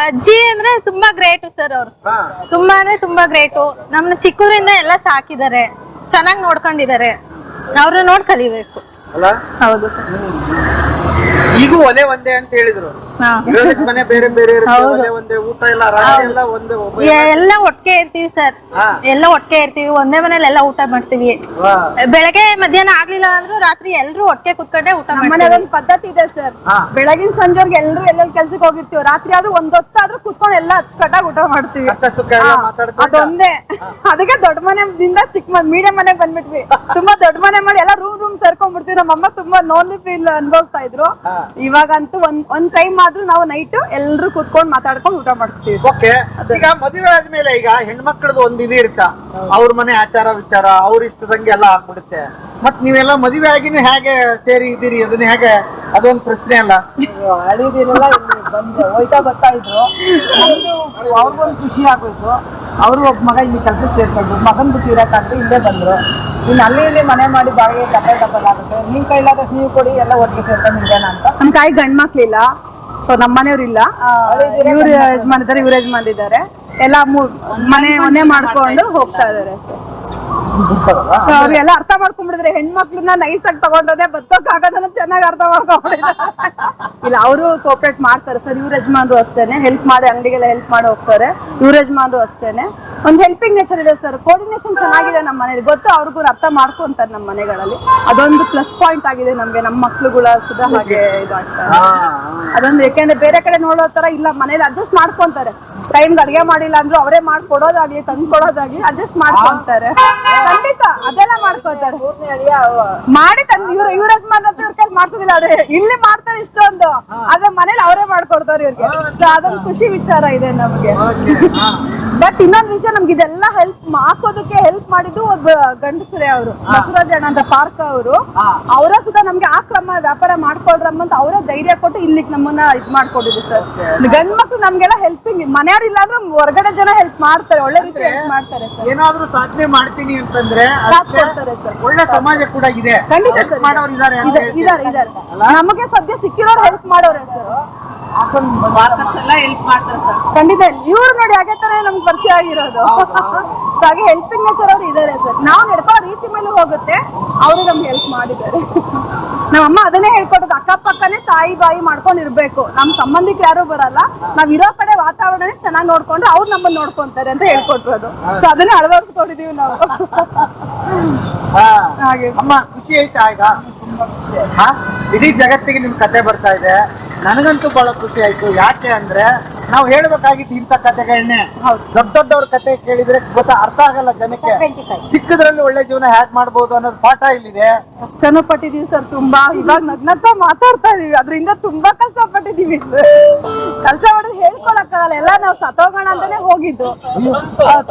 ಅಜ್ಜಿ ಅಂದ್ರೆ ತುಂಬಾ ಗ್ರೇಟು ಸರ್. ಅವ್ರು ತುಂಬಾ ಅಂದ್ರೆ ತುಂಬಾ ಗ್ರೇಟು. ನಮ್ನ ಚಿಕ್ಕದ್ರಿಂದ ಎಲ್ಲ ಸಾಕಿದ್ದಾರೆ, ಚೆನ್ನಾಗ್ ನೋಡ್ಕೊಂಡಿದ್ದಾರೆ. ಅವ್ರನ್ನ ನೋಡ್ ಕಲಿಬೇಕು. ಹೌದು ಸರ್. ಈಗೂ ಒಲೆ ಒಂದೇ ಅಂತ ಹೇಳಿದ್ರು. ಇರೋದಕ್ಕೆ ಮನೆ ಬೇರೆ ಬೇರೆ ಇರುತ್ತೆ, ಒಲೆ ಒಂದೇ, ಊಟ ಎಲ್ಲ ರಾತ್ರಿ ಎಲ್ಲ ಒಂದೇ. ಎಲ್ಲ ಒಟ್ಟಿಗೆ ಇರ್ತೀವಿ ಸರ್, ಎಲ್ಲ ಒಟ್ಟಿಗೆ ಇರ್ತೀವಿ. ಒಂದೇ ಮನೇಲಿ ಎಲ್ಲ ಊಟ ಮಾಡ್ತೀವಿ. ಬೆಳಗ್ಗೆ ಮಧ್ಯಾಹ್ನ ಆಗ್ಲಿಲ್ಲ ಅಂದ್ರೂ ರಾತ್ರಿ ಎಲ್ರು ಒಟ್ಟಿಗೆ ಕುತ್ಕೊಂಡೆ ಊಟ ಮಾಡ್ತೀವಿ. ಒಂದು ಪದ್ಧತಿ ಇದೆ ಸರ್. ಬೆಳಗಿನ ಸಂಜೆವರೆಗೆ ಎಲ್ರು ಎಲ್ಲೆಲ್ಲಿ ಕೆಲ್ಸಕ್ಕೆ ಹೋಗಿರ್ತೀವಿ, ರಾತ್ರಿ ಆದ್ರೂ ಒಂದೊತ್ತಾದ್ರೂ ಕುತ್ಕೊಂಡು ಎಲ್ಲ ಅಚ್ಚುಕಟ್ಟಾಗಿ ಊಟ ಮಾಡ್ತೀವಿ. ಅದೊಂದೇ. ಅದಕ್ಕೆ ದೊಡ್ಡ ಮನೆಯಿಂದ ಚಿಕ್ಕ ಮನೆ ಮೀಡಿಯಂ ಮನೆಗೆ ಬಂದ್ಬಿಟ್ವಿ. ತುಂಬಾ ದೊಡ್ಡ ಮನೆ ಮಾಡಿ ಎಲ್ಲ ರೂಮ್ ಸೇರ್ಕೊಂಡ್ಬಿಡ್ತೀವಿ. ನಮ್ಮಮ್ಮ ತುಂಬಾ ನೋನ್ಲಿ ಫೀಲ್ ಅನ್ಭವಿಸ್ತಾ ಇದ್ರು. ಇವಾಗಂತೂ ಒಂದ್ ಟೈಮ್ ಆದ್ರೂ ನಾವು ನೈಟ್ ಎಲ್ರು ಕುತ್ಕೊಂಡ್ ಮಾತಾಡ್ಕೊಂಡು ಊಟ ಮಾಡ್ತೀವಿ. ಓಕೆ. ಈಗ ಮದುವೆ ಆದ್ಮೇಲೆ ಈಗ ಹೆಣ್ಮಕ್ಳದ್ದು ಒಂದ್ ಇದು ಇರುತ್ತ, ಅವ್ರ ಮನೆ ಆಚಾರ ವಿಚಾರ ಅವ್ರ ಇಷ್ಟದಂಗೆ ಎಲ್ಲ ಆಗ್ಬಿಡುತ್ತೆ. ಮತ್ ನೀವೆಲ್ಲ ಮದುವೆ ಆಗಿನ ಹೇಗೆ ಸೇರಿ ಇದ್ದೀರಿ? ಅದನ್ನ ಹೇಗೆ? ಅದೊಂದು ಪ್ರಶ್ನೆ ಅಲ್ಲ. ಹಳಿದಿರಲ್ಲ ಬಂದು ಹೋಯ್ತಾ ಬರ್ತಾ ಇದ್ರು. ಅವ್ರಿಗೊಂದು ಖುಷಿ ಆಗೋಯ್ತು. ಅವರು ಒಬ್ಬ ಮಗ ಇಲ್ಲಿ ಕೆಲ್ಸಕ್ಕೆ ಸೇರ್ಕೊಂಡ್ರು. ಮಗನ್ ಬಿಟ್ಟು ಇರಕ್ಕಾಗ್ತದೆ ಇಲ್ಲೇ ಬಂದ್ರು. ಇನ್ನು ಅಲ್ಲಿ ಇಲ್ಲಿ ಮನೆ ಮಾಡಿ ಬಾಡಿಗೆ ಡಬಲ್ ಆಗುತ್ತೆ. ನಿಮ್ ಕೈಲಾದಷ್ಟು ನೀವು ಕೊಡಿ, ಎಲ್ಲ ಒಟ್ಟಿಗೆ ಸೇರ್ಕೊಂಡು ನಿಲ್ದಾನ ಅಂತ. ನಮ್ ಕಾಯಿ ಗಂಡ್ ಮಕ್ಳಿಲ್ಲ, ಸೊ ನಮ್ಮ ಮನೆಯವ್ರಿಲ್ಲ. ಇವ್ರ ಯಜಮಾನ್ ಇದ್ದಾರೆ, ಇವ್ರ ಯಜಮಾನ್ ಇದ್ದಾರೆ. ಎಲ್ಲ ಮನೆ ಮನೆ ಮಾಡ್ಕೊಂಡು ಹೋಗ್ತಾ ಇದಾರೆ. ಅವ್ರಿಗೆಲ್ಲ ಅರ್ಥ ಮಾಡ್ಕೊಂಡ್ಬಿಡಿದ್ರೆ ಹೆಣ್ಮಕ್ಳನ್ನ ನೈಸ್ ಆಗಿ ತಗೊಂಡೋದೆ ಬದುಕೋಕ್ಕಾಗೋದನ್ನ ಚೆನ್ನಾಗಿ ಅರ್ಥ ಮಾಡ್ಕೊಂಡ್ಬಿಡಿದ್ರೆ. ಇಲ್ಲ, ಅವರು ಕೋಆಪರೇಟ್ ಮಾಡ್ತಾರೆ ಸರ್. ಇವ್ರ ಯಜಮಾನ್ರು ಅಷ್ಟೇನೆ ಹೆಲ್ಪ್ ಮಾಡಿ, ಅಂಗಡಿಗೆಲ್ಲ ಹೆಲ್ಪ್ ಮಾಡಿ ಹೋಗ್ತಾರೆ. ಇವ್ರ ಯಜಮಾನ್ರು ಅಷ್ಟೇನೆ. ಒಂದು ಹೆಲ್ಪಿಂಗ್ ನೇಚರ್ ಇದೆ ಸರ್. ಕೋಆರ್ಡಿನೇಷನ್ ಚೆನ್ನಾಗಿದೆ ನಮ್ಮ ಮನೇಲಿ. ಗೊತ್ತು, ಅವ್ರಿಗೂ ಅರ್ಥ ಮಾಡ್ಕೊಂತಾರೆ ನಮ್ಮ ಮನೆಗಳಲ್ಲಿ. ಅದೊಂದು ಪ್ಲಸ್ ಪಾಯಿಂಟ್ ಆಗಿದೆ ನಮ್ಗೆ. ನಮ್ಮ ಮಕ್ಳುಗಳ ಸುಧಾ ಹಾಗೆ ಇದಾಗ್ತಾರೆ. ಅದೊಂದು ಯಾಕೆಂದ್ರೆ ಬೇರೆ ಕಡೆ ನೋಡೋ ತರ ಇಲ್ಲ, ಮನೇಲಿ ಅಡ್ಜಸ್ಟ್ ಮಾಡ್ಕೊಂತಾರೆ. ಟೈಮ್ಗೆ ಅಡಿಗೆ ಮಾಡಿಲ್ಲ ಅಂದ್ರೂ ಅವರೇ ಮಾಡ್ಕೊಡೋದಾಗ್ಲಿ ತಂದು ಕೊಡೋದಾಗ್ಲಿ ಅಡ್ಜಸ್ಟ್ ಮಾಡ್ಕೊಂತಾರೆ. ಖಂಡಿತ ಅದೆಲ್ಲ ಮಾಡ್ಕೊತಾರೆ. ಮಾಡಿ ತಂದು ಇವ್ರ ಯಜಮಾನ್ ಇವ್ರ ಕೈ ಮಾಡ್ತಿದಿಲ್ಲ, ಅದೇ ಇಲ್ಲಿ ಮಾಡ್ತಾರೆ ಇಷ್ಟೊಂದು. ಆದ್ರೆ ಮನೇಲಿ ಅವರೇ ಮಾಡ್ಕೊಡ್ತಾರೆ ಇವ್ರಿಗೆ. ಅದೊಂದು ಖುಷಿ ವಿಚಾರ ಇದೆ ನಮ್ಗೆ. ಬಟ್ ಇನ್ನೊಂದು ವಿಷಯ, ನಮ್ಗೆ ಇದೆಲ್ಲ ಹೆಲ್ಪ್ ಹಾಕೋದಕ್ಕೆ ಹೆಲ್ಪ್ ಮಾಡಿದ್ದು ಒಬ್ಬ ಗಂಡಸರೇ. ಅವರು ಬಸವರಾಜ ಅಣ್ಣ ಅಂತ ಪಾರ್ಕ ಅವರು. ಅವರ ಸುಧಾ ನಮ್ಗೆ ಆಕ್ರಮ ವ್ಯಾಪಾರ ಮಾಡ್ಕೊಳ್ರಮ್ಮ ಅಂತ ಅವರೇ ಧೈರ್ಯ ಕೊಟ್ಟು ಇಲ್ಲಿಗೆ ನಮ್ಮನ್ನ ಇದ್ ಮಾಡ್ಕೊಂಡಿದ್ರು ಸರ್. ಗಂಡ್ ಮಕ್ಳು ನಮ್ಗೆಲ್ಲ ಹೆಲ್ಪಿಂಗ್, ಮನೆಯವ್ರು ಇಲ್ಲ ಅಂದ್ರೆ ಹೊರಗಡೆ ಜನ ಹೆಲ್ಪ್ ಮಾಡ್ತಾರೆ, ಒಳ್ಳೆ ರೀತಿ ಹೆಲ್ಪ್ ಮಾಡ್ತಾರೆ ಸರ್. ಏನಾದ್ರೂ ಸಾಧನೆ ಮಾಡ್ತೀನಿ ಅಂತಂದ್ರೆ ಕೊಡ್ತಾರೆ ಸರ್. ಒಳ್ಳೆ ಸಮಾಜ ಕೂಡ ಇದೆ, ಖಂಡಿತ ಮಾಡೋರು ಇದಾರೆ. ನಮಗೆ ಸದ್ಯ ಸಿಕ್ಕಿರೋರು ಹೆಲ್ಪ್ ಮಾಡೋರೆ ಸರ್. ಎಲ್ಲ ಹೆಲ್ಪ್ ಮಾಡ್ತಾರೆ ಸರ್. ಖಂಡಿತ ಇವ್ರು ನೋಡಿ ಹಾಗೆ ತರ ನಮ್ಗೆ ಪರಿಚಯ ಆಗಿರೋದು. ಹಾಗೆ ಹೆಲ್ಪಿಂಗ್ ನೇಚರ್ ಅವ್ರು ಇದಾರೆ ಸರ್. ನಾವು ನಡ್ಕೊಳ್ಳೋ ರೀತಿ ಮೇಲೆ ಹೋಗುತ್ತೆ, ಅವರು ನಮ್ಗೆ ಹೆಲ್ಪ್ ಮಾಡಿದ್ದಾರೆ. ನಮ್ಮಮ್ಮ ಅದನ್ನೇ ಹೇಳ್ಕೊಡೋದು, ಅಕ್ಕಪಕ್ಕನೇ ತಾಯಿ ಬಾಯಿ ಮಾಡ್ಕೊಂಡು ಇರ್ಬೇಕು. ನಮ್ ಸಂಬಂಧಿಕರು ಯಾರು ಬರಲ್ಲ, ನಾವ್ ಇರೋ ಕಡೆ ವಾತಾವರಣ ಚೆನ್ನಾಗಿ ನೋಡ್ಕೊಂಡು ಅವ್ರು ನಮ್ಮನ್ನ ನೋಡ್ಕೊಂತಾರೆ ಅಂತ ಹೇಳ್ಕೊಟ್ರೋದು. ಸೊ ಅದನ್ನೇ ಅಳವಡಿಸ್ಕೊಂಡಿದೀವಿ ನಾವು. ಹಾಗೆ ಅಮ್ಮ ಖುಷಿ ಆಯ್ತಾ? ಈಗ ಇಡೀ ಜಗತ್ತಿಗೆ ನಿಮ್ ಕತೆ ಬರ್ತಾ ಇದೆ. ನನಗಂತೂ ಬಹಳ ಖುಷಿ ಆಯ್ತು. ಯಾಕೆ ಅಂದ್ರೆ ನಾವು ಹೇಳ್ಬೇಕಾಗಿತ್ತು ಇಂಥ ಕತೆಗಳನ್ನೇ. ದೊಡ್ಡ ದೊಡ್ಡವ್ರ ಕತೆ ಕೇಳಿದ್ರೆ ಗೊತ್ತಾ, ಅರ್ಥ ಆಗಲ್ಲ ಜನಕ್ಕೆ. ಚಿಕ್ಕದ್ರಲ್ಲಿ ಒಳ್ಳೆ ಜೀವನ ಹ್ಯಾಕ್ ಮಾಡ್ಬೋದು ಅನ್ನೋದು ಪಾಠ ಇಲ್ಲಿದೆ. ಕಷ್ಟನೂ ಪಟ್ಟಿದೀವಿ ಸರ್ ತುಂಬಾ. ಇವಾಗ ನಗ್ನತ್ತ ಮಾತಾಡ್ತಾ ಇದೀವಿ, ಅದರಿಂದ ತುಂಬಾ ಕಷ್ಟಪಟ್ಟಿದೀವಿ ಸರ್. ಕಷ್ಟಪಟ್ಟು ಹೇಳ್ಕೊಳಕ್ಕಾಗಲ್ಲ. ಎಲ್ಲ ನಾವು ಸತ್ತೋಗೋಣ ಅಂತಾನೆ ಹೋಗಿದ್ದು.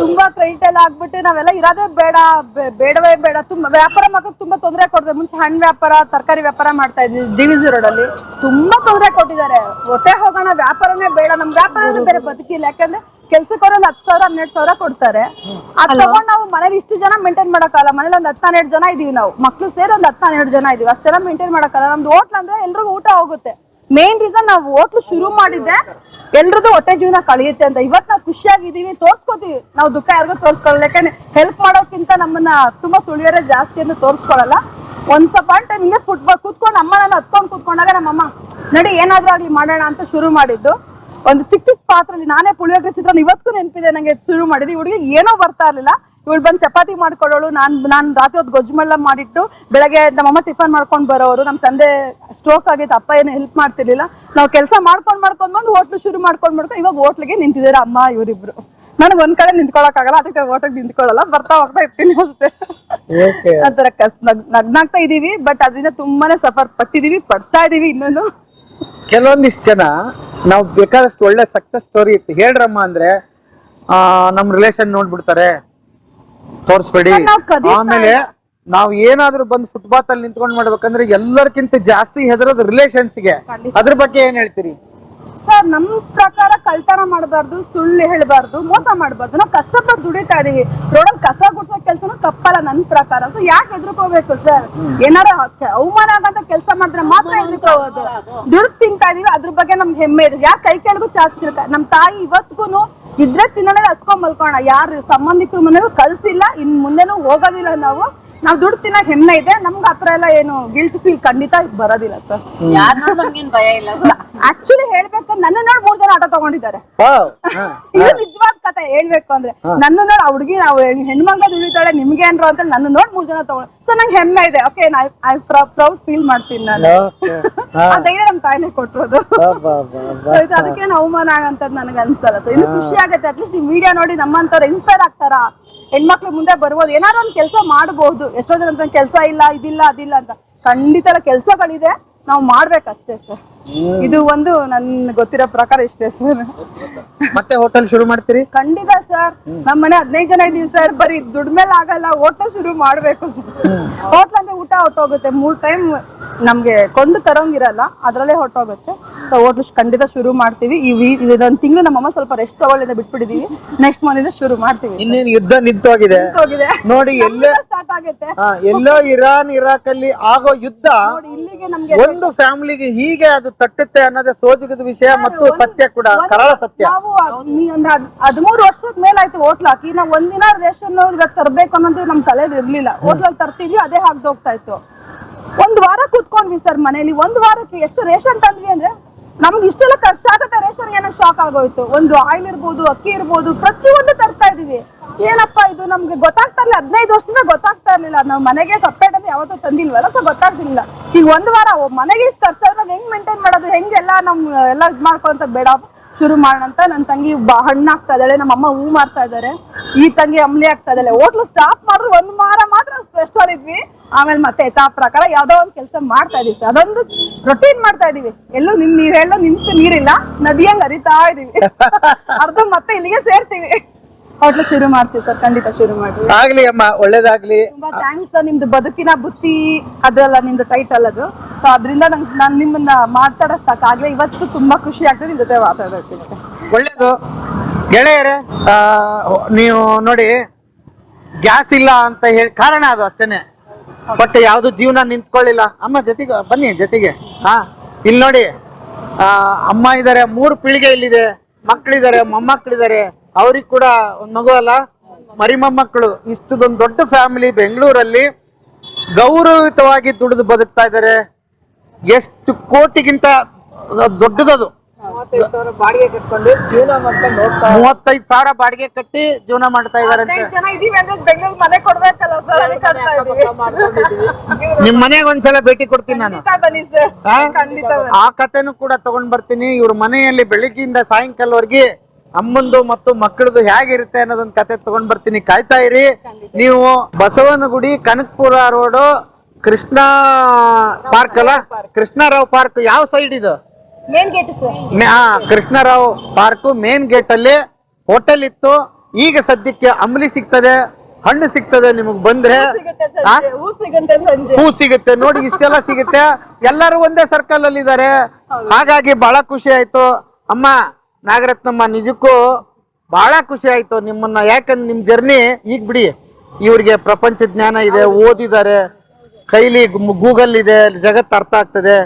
ತುಂಬಾ ಕ್ರೈಟ್ ಎಲ್ಲ ಆಗ್ಬಿಟ್ಟು ನಾವೆಲ್ಲ ಇರೋದೇ ಬೇಡವೇ ಬೇಡ. ತುಂಬಾ ವ್ಯಾಪಾರ ಮಕ್ಕಳು ತುಂಬಾ ತೊಂದರೆ ಕೊಡ್ತಾರೆ. ಮುಂಚೆ ಹಣ್ಣು ವ್ಯಾಪಾರ, ತರಕಾರಿ ವ್ಯಾಪಾರ ಮಾಡ್ತಾ ಇದ್ವಿ DVC ರೋಡಲ್ಲಿ. ತುಂಬಾ ತೊಂದರೆ ಕೊಟ್ಟಿದ್ದಾರೆ. ಹೊಟ್ಟೆ ಹೋಗೋಣ, ವ್ಯಾಪಾರನೇ ಬೇಡ, ನಮ್ ವ್ಯಾಪಾರ ಬೇರೆ ಬದುಕಿಲ್ಲ. ಯಾಕಂದ್ರೆ ಕೆಲ್ಸಕ್ಕೆ ಒಂದು 10,000 12,000 ಕೊಡ್ತಾರೆ. ಅದ್ ತಗೊಂಡ್ ನಾವು ಮನೇಲಿ ಇಷ್ಟು ಜನ ಮೇಂಟೈನ್ ಮಾಡಕ್ಕಾಗಲ್ಲ. ಮನೇಲಿ ಒಂದು 10-12 ಜನ ಇದೀವಿ ನಾವು, ಮಕ್ಳು ಸೇರಿ ಒಂದು 10-12 ಜನ ಇದೀವಿ. ಅಷ್ಟು ಜನ ಮೇಂಟೈನ್ ಮಾಡಕ್ಕಾಗಲ್ಲ. ನಮ್ದು ಹೋಟ್ಲ್ ಅಂದ್ರೆ ಎಲ್ರಿಗೂ ಊಟ ಹೋಗುತ್ತೆ. ಮೇನ್ ರೀಸನ್ ನಾವು ಹೋಟ್ಲು ಶುರು ಮಾಡಿದ್ದೆ ಎಲ್ರದ್ದು ಹೊಟ್ಟೆ ಜೀವನ ಕಳಿಯುತ್ತೆ ಅಂತ. ಇವತ್ತು ನಾವು ಖುಷಿಯಾಗಿದ್ದೀವಿ, ತೋರ್ಸ್ಕೋತೀವಿ. ನಾವು ದುಃಖ ಯಾರಿಗೂ ತೋರ್ಸ್ಕೊಳ್ಳಲ್ಲ, ಯಾಕಂದ್ರೆ ಹೆಲ್ಪ್ ಮಾಡೋಕ್ಕಿಂತ ನಮ್ಮನ್ನ ತುಂಬಾ ತುಳಿಯೋರೇ ಜಾಸ್ತಿ ಅಂತ ತೋರ್ಸ್ಕೊಳ್ಳಲ್ಲ. ಒಂದ್ ಸ್ವಲ್ಪ ಟೈಮ್ ಹಿಂಗೆ ಕೂತ್ಕೊಂಡು ಅಮ್ಮ ನಾನು ಹತ್ಕೊಂಡು ಕೂತ್ಕೊಂಡಾಗ ನಮ್ಮಮ್ಮ ನಡಿ ಏನಾದ್ರೂ ಆಗ್ಲಿ ಮಾಡೋಣ ಅಂತ ಶುರು ಮಾಡಿದ್ದು. ಒಂದು ಚಿಕ್ಕ ಚಿಕ್ಕ ಪಾತ್ರೆಯಲ್ಲಿ ನಾನೇ ಪುಳಿಯೋಗರೆ ಚಿತ್ರಾನ್ನ ಇವತ್ತು ನೆನಪಿದೆ ನಂಗೆ ಶುರು ಮಾಡಿದ್ವಿ. ಹುಡುಗಿ ಏನೋ ಬರ್ತಾ ಇರ್ಲಿಲ್ಲ, ಇವಳು ಬಂದು ಚಪಾತಿ ಮಾಡ್ಕೊಳ್ಳೋಳು, ನಾನು ರಾತ್ರಿ ಹೊತ್ತು ಗೊಜ್ಜುಮೆಲ್ಲ ಮಾಡಿಟ್ಟು ಬೆಳಗ್ಗೆ ನಮ್ಮಮ್ಮ ಟಿಫನ್ ಮಾಡ್ಕೊಂಡು ಬರೋರು. ನಮ್ಮ ತಂದೆ ಸ್ಟ್ರೋಕ್ ಆಗಿತ್ತು, ಅಪ್ಪ ಏನು ಹೆಲ್ಪ್ ಮಾಡ್ತಿರ್ಲಿಲ್ಲ. ನಾವು ಕೆಲಸ ಮಾಡ್ಕೊಂಡು ಬಂದು ಹೋಟ್ಲು ಶುರು ಮಾಡ್ಕೊಂಡು ಇವಾಗ ಹೋಟ್ಲಿಗೆ ನಿಂತಿದ್ದಾರೆ ಅಮ್ಮ ಇವರಿಬ್ರು. ನನಗೆ ಒಂದ್ ಕಡೆ ನಿಂತ್ಕೊಳಕ್ಕಾಗಲ್ಲ, ಅದಕ್ಕೆ ಹೋಟೆಲ್ ನಿಂತ್ಕೊಳ್ಳಲ್ಲ, ಬರ್ತಾ ಹೋಗ್ತಾ ಇರ್ತೀನಿ ಅಷ್ಟೇ. ಆತರ ನಗ್ನಾಗ್ತಾ ಇದೀವಿ, ಬಟ್ ಅದರಿಂದ ತುಂಬಾನೇ ಸಫರ್ ಪಡ್ತಾ ಇದೀವಿ ಇನ್ನೊಂದು. ಕೆಲವೊಂದಿಷ್ಟು ಜನ ನಾವು ಬೇಕಾದಷ್ಟು ಒಳ್ಳೆ ಸಕ್ಸಸ್ ಸ್ಟೋರಿ ಇತ್ತು ಹೇಳ್ರಮ್ಮ ಅಂದ್ರೆ ನಮ್ ರಿಲೇಷನ್ ನೋಡ್ಬಿಡ್ತಾರೆ, ತೋರ್ಸ್ಬೇಡಿ. ಆಮೇಲೆ ನಾವ್ ಏನಾದ್ರೂ ಬಂದು ಫುಟ್ಪಾತ್ ಅಲ್ಲಿ ನಿಂತ್ಕೊಂಡ್ ಮಾಡ್ಬೇಕಂದ್ರೆ ಎಲ್ಲರಿಗಿಂತ ಜಾಸ್ತಿ ಹೆದರೋದು ರಿಲೇಷನ್ಸ್ಗೆ. ಅದ್ರ ಬಗ್ಗೆ ಏನ್ ಹೇಳ್ತೀರಿ? ಸರ್, ನಮ್ ಪ್ರಕಾರ ಕಳ್ತನ ಮಾಡಬಾರ್ದು, ಸುಳ್ಳು ಹೇಳ್ಬಾರ್ದು, ಮೋಸ ಮಾಡಬಾರ್ದು. ನಾವು ಕಷ್ಟಪಟ್ಟು ದುಡಿತಾ ಇದೀವಿ. ರೋಡಲ್ಲಿ ಕಸ ಗುಡ್ಸೋ ಕೆಲ್ಸನೂ ತಪ್ಪಲ್ಲ ನನ್ ಪ್ರಕಾರ. ಸೊ ಯಾಕೆ ಹೆದರ್ಕೋಬೇಕು ಸರ್? ಏನಾರ ಅವಮಾನ ಆಗಂತ ಕೆಲಸ ಮಾಡಿದ್ರೆ ಮಾತ್ರ ಹೆದರ್ಕೋಬೋದು. ದುಡ್ಡು ತಿಂತಾ ಇದೀವಿ, ಅದ್ರ ಬಗ್ಗೆ ನಮ್ಗೆ ಹೆಮ್ಮೆ ಇದೆ. ಯಾಕೆ ಕೈ ಕೆಳಗೂ ಚಾಚಿರ್ಕ ನಮ್ ತಾಯಿ ಇವತ್ಗೂನು ಇದ್ರೆ ತಿನ್ನೋಣ, ಹಸ್ಕೊಂಡ್ ಮಲ್ಕೋಣ. ಯಾರು ಸಂಬಂಧಿಕರ ಮನೆಗೂ ಕಳ್ಸಿಲ್ಲ, ಇನ್ ಮುಂದೆನೂ ಹೋಗೋದಿಲ್ಲ. ನಾವು ದುಡ್ಡು ತಿನ್ನಕ್ ಹೆಮ್ಮೆ ಇದೆ ನಮ್ಗೆ. ಹತ್ರ ಎಲ್ಲ ಏನು ಗಿಲ್ಟ್ ಫೀಲ್ ಖಂಡಿತ ಬರೋದಿಲ್ಲ ಸರ್. ಭಯ ಇಲ್ಲ. ಆಕ್ಚುಲಿ ಹೇಳ್ಬೇಕು, ನನ್ನ ನೋಡಿ 3 ಜನ ಆಟೋ ತಗೊಂಡಿದ್ದಾರೆ. ಇದು ನಿಜವಾದ ಕತೆ ಹೇಳ್ಬೇಕು ಅಂದ್ರೆ. ನನ್ನ ನೋಡಿ ಆ ಹುಡುಗಿ ನಾವು ಹೆಣ್ಮಂಗ ದುಡಿತಾಳೆ ನಿಮ್ಗೆ ಏನ್ರು ಅಂತ ನನ್ನ ನೋಡಿ 3 ಜನ ತಗೊಂಡು. ಸೊ ನಂಗೆ ಹೆಮ್ಮೆ ಇದೆ. ಓಕೆ, ಐ ಪ್ರೌಡ್ ಫೀಲ್ ಮಾಡ್ತೀನಿ ನಾನು. ಅದೇನೆ ನಮ್ ತಾಯಿನೇ ಕೊಟ್ಟಿರೋದು. ಅದಕ್ಕೇನು ಅವಮಾನ ಆಗಂತದ್ ನನಗೆ ಅನ್ಸಲ್ಲ. ಸೊ ಇನ್ನು ಖುಷಿ ಆಗತ್ತೆ. ಅಟ್ಲೀಸ್ಟ್ ಈ ವಿಡಿಯೋ ನೋಡಿ ನಮ್ಮಂತವ್ರು ಇನ್ಸ್ಪೈರ್ ಆಗ್ತಾರ, ಹೆಣ್ಮಕ್ಳು ಮುಂದೆ ಬರ್ಬೋದು, ಏನಾದ್ರು ಒಂದು ಕೆಲಸ ಮಾಡಬಹುದು. ಎಷ್ಟೋ ಜನ ಕೆಲಸ ಇಲ್ಲ, ಇದಿಲ್ಲ, ಅದಿಲ್ಲ ಅಂತ. ಖಂಡಿತ ಕೆಲಸಗಳಿದೆ, ನಾವು ಮಾಡ್ಬೇಕಷ್ಟೇ ಸರ್. ಇದು ಒಂದು ನನ್ ಗೊತ್ತಿರೋ ಪ್ರಕಾರ ಇಷ್ಟೇ ಸರ್. ಮತ್ತೆ ಹೋಟೆಲ್ ಶುರು ಮಾಡ್ತೀರಿ? ಖಂಡಿತ ಸರ್. ನಮ್ಮನೆ 15 ಜನ ಇದೀವಿ ಸರ್. ಬರೀ ದುಡ್ಡು ಮೇಲೆ ಆಗಲ್ಲ, ಹೋಟೆಲ್ ಶುರು ಮಾಡ್ಬೇಕು ಸರ್. ಹೋಟ್ಲ್ ಅಂದ್ರೆ ಊಟ ಹೊಟ್ಟೋಗುತ್ತೆ, 3 ಟೈಮ್ ನಮ್ಗೆ ಕೊಂಡು ತರೋಂಗಿರಲ್ಲ, ಅದ್ರಲ್ಲೇ ಹೊಟ್ಟೋಗುತ್ತೆ. ಸೊ ಹೋಟ್ಲ್ ಖಂಡಿತ ಶುರು ಮಾಡ್ತೀವಿ. ಇದೊಂದು ತಿಂಗಳು ನಮ್ಮಮ್ಮ ಸ್ವಲ್ಪ ರೆಸ್ಟ್ ತಗೊಳ್ಳಿಂದ ಬಿಟ್ಬಿಟ್ಟಿದೀವಿ. ನೆಕ್ಸ್ಟ್ ಮಂತ್ ಶುರು ಮಾಡ್ತೀವಿ. ಇನ್ನೇನು ಯುದ್ಧ ನಿಂತೋಗಿದೆ ನೋಡಿ. ಸ್ಟಾರ್ಟ್ ಆಗುತ್ತೆ. ಎಲ್ಲೋ ಇರಾಕ್ ಅಲ್ಲಿ ಆಗೋ ಯುದ್ಧ ಇಲ್ಲಿಗೆ ನಮ್ಗೆ ಒಂದು ಫ್ಯಾಮಿಲಿಗೆ ಹೀಗೆ ಅದು ತಟ್ಟುತ್ತೆ ಅನ್ನೋದೇ ಸೋಜಿಗದ ವಿಷಯ ಮತ್ತು ಸತ್ಯ ಕೂಡ, ಕರಾಳ ಸತ್ಯ. ನಾವು 13 ವರ್ಷದ ಮೇಲಾಯ್ತು ಹೋಟ್ಲ್ ಹಾಕಿ. ನಾವು ಒಂದಿನ ರೇಷನ್ ಇವತ್ತು ತರ್ಬೇಕು ಅನ್ನೋದು ನಮ್ ತಲೆಯಲ್ಲಿ ಇರ್ಲಿಲ್ಲ. ಹೋಟ್ಲಲ್ಲಿ ತರ್ತೀವಿ, ಅದೇ ಹಾಕ್ದು ಹೋಗ್ತಾ ಇತ್ತು. 1 ವಾರ ಕೂತ್ಕೊಂಡ್ವಿ ಸರ್ ಮನೇಲಿ. 1 ವಾರಕ್ಕೆ ಎಷ್ಟು ರೇಷನ್ ತಂದ್ವಿ ಅಂದ್ರೆ ನಮ್ಗೆ ಇಷ್ಟೆಲ್ಲ ಖರ್ಚಾಗತ್ತೆ ರೇಷನ್ ಏನೋ ಶಾಕ್ ಆಗೋಯ್ತು. ಒಂದು ಆಯಿಲ್ ಇರ್ಬೋದು, ಅಕ್ಕಿ ಇರ್ಬೋದು, ಪ್ರತಿಯೊಂದು ತರ್ತಾ ಇದೀವಿ. ಏನಪ್ಪಾ ಇದು ನಮ್ಗೆ ಗೊತ್ತಾಗ್ತಾ ಇರ್ಲಿಲ್ಲ. 15 ವರ್ಷದಿಂದ ಗೊತ್ತಾಗ್ತಾ ಇರ್ಲಿಲ್ಲ. ನಾವು ಮನೆಗೆ ಸಪ್ರೇಟ್ ಅಂತ ಯಾವತ್ತೂ ತಂದಿಲ್ವಲ್ಲ, ಸೊ ಗೊತ್ತಾಗ್ತಿರ್ಲಿಲ್ಲ. ಈಗ 1 ವಾರ ಮನೆಗೆ ಇಷ್ಟು ಖರ್ಚಾದ್ರೆ ಹೆಂಗ್ ಮೇಂಟೈನ್ ಮಾಡೋದು, ಹೆಂಗೆಲ್ಲ ಎಲ್ಲ ಇದ್ ಮಾಡ್ಕೊಂತ ಬೇಡ ಶುರು ಮಾಡೋಣ ಅಂತ. ನನ್ನ ತಂಗಿ ಹಣ್ಣಾಗ್ತಾ ಇದ್ದಾಳೆ, ನಮ್ಮಮ್ಮ ಹೂ ಮಾಡ್ತಾ ಇದಾರೆ, ಈ ತಂಗಿ ಅಂಬ್ಲಿ ಆಗ್ತಾ ಇದ್ದಾಳೆ. ಹೋಟ್ಲು ಸ್ಟಾಪ್ ಮಾಡಿದ್ರು 1 ವಾರ ಮಾತ್ರ ಸ್ಪೆಷಲ್ ಇದ್ವಿ. ಆಮೇಲೆ ಮತ್ತೆ ಯಥಾ ಪ್ರಕಾರ ಯಾವ್ದೋ ಒಂದು ಕೆಲಸ ಮಾಡ್ತಾ ಇದೀವಿ ಸರ್. ಅದೊಂದು ರೊಟೀನ್ ಮಾಡ್ತಾ ಇದೀವಿ. ಎಲ್ಲೂ ನೀವ್ ಹೇಳೋ ನಿಂತು ನೀರಿಲ್ಲ, ನದಿಯಂಗ್ ಹರಿತಾ ಇದೀವಿ. ಅರ್ಧ ಮತ್ತೆ ಇಲ್ಲಿಗೆ ಸೇರ್ತೀವಿ. ಹೋಟ್ಲು ಶುರು ಮಾಡ್ತೀವಿ ಸರ್, ಖಂಡಿತ ಶುರು ಮಾಡ್ತೀವಿ. ಆಗ್ಲಿ ಅಮ್ಮ, ಒಳ್ಳೇದಾಗ್ಲಿ. ತುಂಬಾ ಥ್ಯಾಂಕ್ಸ್ ಸರ್. ನಿಮ್ದು ಬದುಕಿನ ಬುತ್ತಿ ಅದಲ್ಲ ನಿಮ್ದು ಟೈಟಲ್ ಅದು. ಸೊ ಅದರಿಂದ ನಾನು ನಿಮ್ಮನ್ನ ಮಾತಾಡೋಕ್ ಸಾಕಾಗ್ಲಿ. ಇವತ್ತು ತುಂಬಾ ಖುಷಿ ಆಗ್ತದೆ ನಿಮ್ ಜೊತೆ ಮಾತಾಡೋಕೆ. ಒಳ್ಳೇದು ಗೆಳೆಯರೇ. ನೀವು ನೋಡಿ, ಗ್ಯಾಸ್ ಇಲ್ಲ ಅಂತ ಹೇಳಿ ಕಾರಣ ಅದು ಅಷ್ಟೇನೆ. ಬಟ್ ಯಾವ್ದು ಜೀವನ ನಿಂತ್ಕೊಳ್ಳಿಲ್ಲ. ಅಮ್ಮ ಜೊತೆಗೆ ಬನ್ನಿ, ಜೊತೆಗೆ. ಇಲ್ಲಿ ನೋಡಿ, ಅಮ್ಮ ಇದಾರೆ, 3 ಪೀಳಿಗೆ ಇಲ್ಲಿದೆ, ಮಕ್ಕಳಿದ್ದಾರೆ, ಮೊಮ್ಮಕ್ಕಳಿದ್ದಾರೆ. ಅವ್ರಿಗೆ ಕೂಡ ಒಂದ್ ಮಗು ಅಲ್ಲ, ಮರಿ ಮೊಮ್ಮಕ್ಕಳು. ಇಷ್ಟೊಂದು ದೊಡ್ಡ ಫ್ಯಾಮಿಲಿ ಬೆಂಗಳೂರಲ್ಲಿ ಗೌರವಯುತವಾಗಿ ದುಡಿದು ಬದುಕ್ತಾ ಇದ್ದಾರೆ. ಎಷ್ಟು ಕೋಟಿಗಿಂತ ದೊಡ್ಡದದು. 35,000 ಬಾಡಿಗೆ ಕಟ್ಕೊಂಡು ಜೀವನ ಮಾಡ್ಕೊಂಡು ಹೋಗ್ತಾ 35,000 ಬಾಡಿಗೆ ಕಟ್ಟಿ ಜೀವನ ಮಾಡ್ತಾ ಇದಾರೆ. ಜನ ಇದೀವಿ ಅಂದ್ರೆ ಬೆಂಗಳೂರು ಮನೆ ಕೊಡ್ಬೇಕಲ್ಲ ಸರ್, ಅದಕ್ಕೆ ಕಟ್ತಾ ಇದೀವಿ. ನಿಮ್ ಮನೆಗೆ ಒಂದ್ಸಲ ಭೇಟಿ ಕೊಡ್ತೀನಿ ನಾನು. ಬನ್ನಿ ಸರ್, ಖಂಡಿತ ಆ ಕಥೆನೂ ಕೂಡ ತಗೊಂಡ್ ಬರ್ತೀನಿ. ಇವ್ರ ಮನೆಯಲ್ಲಿ ಬೆಳಿಗ್ಗೆಯಿಂದ ಸಾಯಂಕಾಲವರೆಗೆ ಅಮ್ಮಂದು ಮತ್ತು ಮಕ್ಕಳದು ಹೇಗಿರುತ್ತೆ ಅನ್ನೋದೊಂದು ಕತೆ ತಗೊಂಡ್ ಬರ್ತೀನಿ. ಕಾಯ್ತಾ ಇರಿ. ನೀವು ಬಸವನಗುಡಿ, ಕನಕಪುರ ರೋಡ್, ಕೃಷ್ಣ ಪಾರ್ಕ್ ಅಲ್ಲ, ಕೃಷ್ಣರಾವ್ ಪಾರ್ಕ್ ಯಾವ ಸೈಡ್ ಇದು? Main gate sir. Krishnarao park main gate ಅಲ್ಲಿ ಹೋಟೆಲ್ ಇತ್ತು. ಈಗ ಸದ್ಯಕ್ಕೆ ಅಂಬ್ಲಿ ಸಿಗ್ತದೆ, ಹಣ್ಣು ಸಿಗ್ತದೆ. ನಿಮಗ್ ಬಂದ್ರೆ ಹೂ ಸಿಗುತ್ತೆ ನೋಡಿ, ಇಷ್ಟೆಲ್ಲ ಸಿಗುತ್ತೆ. ಎಲ್ಲರೂ ಒಂದೇ ಸರ್ಕಲ್ ಅಲ್ಲಿ ಇದಾರೆ. ಹಾಗಾಗಿ ಬಹಳ ಖುಷಿ ಆಯ್ತು. ಅಮ್ಮ ನಾಗರತ್ನಮ್ಮ, ನಿಜಕ್ಕೂ ಬಹಳ ಖುಷಿ ಆಯ್ತು ನಿಮ್ಮನ್ನ. ಯಾಕಂದ್ರೆ ನಿಮ್ ಜರ್ನಿ ಈಗ ಬಿಡಿ, ಇವ್ರಿಗೆ ಪ್ರಪಂಚ ಜ್ಞಾನ ಇದೆ, ಓದಿದ್ದಾರೆ, ಕೈಲಿ ಗೂಗಲ್ ಇದೆ, ಜಗತ್ತು ಅರ್ಥ ಆಗ್ತದೆ.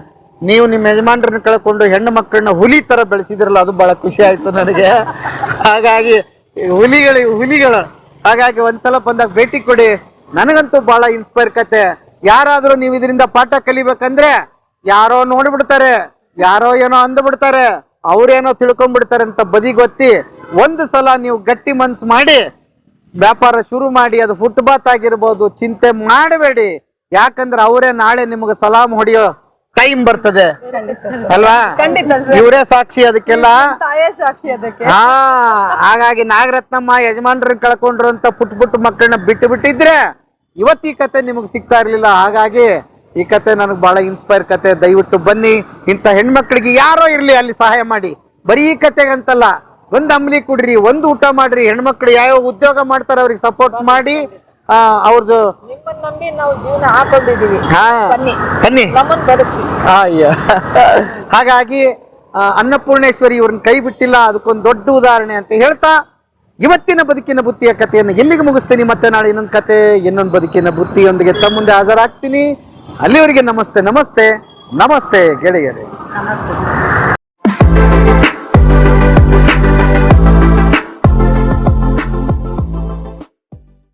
ನೀವು ನಿಮ್ಮ ಯಜಮಾನ್ರನ್ನ ಕಳ್ಕೊಂಡು ಹೆಣ್ಣು ಮಕ್ಕಳನ್ನ ಹುಲಿ ತರ ಬೆಳೆಸಿದ್ರಲ್ಲ, ಅದು ಬಹಳ ಖುಷಿ ಆಯ್ತು ನನಗೆ. ಹಾಗಾಗಿ ಹುಲಿಗಳು ಹಾಗಾಗಿ ಒಂದ್ಸಲ ಬಂದಾಗ ಭೇಟಿ ಕೊಡಿ. ನನಗಂತೂ ಬಹಳ ಇನ್ಸ್ಪೈರ್ ಕತೆ. ಯಾರಾದ್ರೂ ನೀವು ಇದರಿಂದ ಪಾಠ ಕಲಿಬೇಕಂದ್ರೆ ಯಾರೋ ನೋಡ್ಬಿಡ್ತಾರೆ, ಯಾರೋ ಏನೋ ಅಂದ್ಬಿಡ್ತಾರೆ, ಅವ್ರೇನೋ ತಿಳ್ಕೊಂಡ್ಬಿಡ್ತಾರೆ ಅಂತ ಬದಿಗೊತ್ತಿ ಒಂದು ಸಲ ನೀವು ಗಟ್ಟಿ ಮನ್ಸು ಮಾಡಿ ವ್ಯಾಪಾರ ಶುರು ಮಾಡಿ. ಅದು ಫುಟ್ಪಾತ್ ಆಗಿರ್ಬೋದು, ಚಿಂತೆ ಮಾಡಬೇಡಿ. ಯಾಕಂದ್ರೆ ಅವರೇ ನಾಳೆ ನಿಮಗೆ ಸಲಾಮ್ ಹೊಡೆಯೋ ಟೈಮ್ ಬರ್ತದೆ ಅಲ್ವಾ? ಇವರೇ ಸಾಕ್ಷಿ ಅದಕ್ಕೆಲ್ಲ. ಹಾ, ಹಾಗಾಗಿ ನಾಗರತ್ನಮ್ಮ ಯಜಮಾನ್ರನ್ನ ಕಳ್ಕೊಂಡ್ರು ಅಂತ ಪುಟ್ ಮಕ್ಕಳನ್ನ ಬಿಟ್ಟಿದ್ರೆ ಇವತ್ತು ಈ ಕತೆ ನಿಮಗೆ ಸಿಗ್ತಾ ಇರ್ಲಿಲ್ಲ. ಹಾಗಾಗಿ ಈ ಕತೆ ನನಗೆ ಬಹಳ ಇನ್ಸ್ಪೈರ್ ಕತೆ. ದಯವಿಟ್ಟು ಬನ್ನಿ, ಇಂಥ ಹೆಣ್ಮಕ್ಳಿಗೆ ಯಾರೋ ಇರ್ಲಿ ಅಲ್ಲಿ ಸಹಾಯ ಮಾಡಿ. ಬರೀ ಈ ಕತೆಗಂತಲ್ಲ, ಒಂದ್ ಅಂಬ್ಲಿ ಕುಡ್ರಿ, ಒಂದು ಊಟ ಮಾಡ್ರಿ. ಹೆಣ್ಮಕ್ಳು ಯಾವ ಉದ್ಯೋಗ ಮಾಡ್ತಾರೆ ಅವ್ರಿಗೆ ಸಪೋರ್ಟ್ ಮಾಡಿ. ಅವ್ರದ್ದು ನಿಮ್ಮನ್ನ ನಂಬಿ ನಾವು ಜೀವನ ಹಾಕೊಂಡಿದೀವಿ. ಬನ್ನಿ ನಮ್ಮನ್ನ ಬದುಕಿಸಿ. ಅಯ್ಯ ಹಾಗಾಗಿ ಅನ್ನಪೂರ್ಣೇಶ್ವರಿ ಇವ್ರನ್ನ ಕೈ ಬಿಟ್ಟಿಲ್ಲ, ಅದಕ್ಕೊಂದು ದೊಡ್ಡ ಉದಾಹರಣೆ ಅಂತ ಹೇಳ್ತಾ ಇವತ್ತಿನ ಬದುಕಿನ ಬುತ್ತಿಯ ಕಥೆಯನ್ನು ಎಲ್ಲಿಗೆ ಮುಗಿಸ್ತೀನಿ. ಮತ್ತೆ ನಾಳೆ ಇನ್ನೊಂದು ಕತೆ, ಇನ್ನೊಂದು ಬದುಕಿನ ಬುತ್ತಿಯೊಂದಿಗೆ ತಮ್ಮ ಮುಂದೆ ಹಾಜರಾಗ್ತೀನಿ. ಅಲ್ಲಿವರೆಗೆ ನಮಸ್ತೆ ನಮಸ್ತೆ ನಮಸ್ತೆ ಗೆಳೆಯರೇ. ನಮಸ್ತೆ.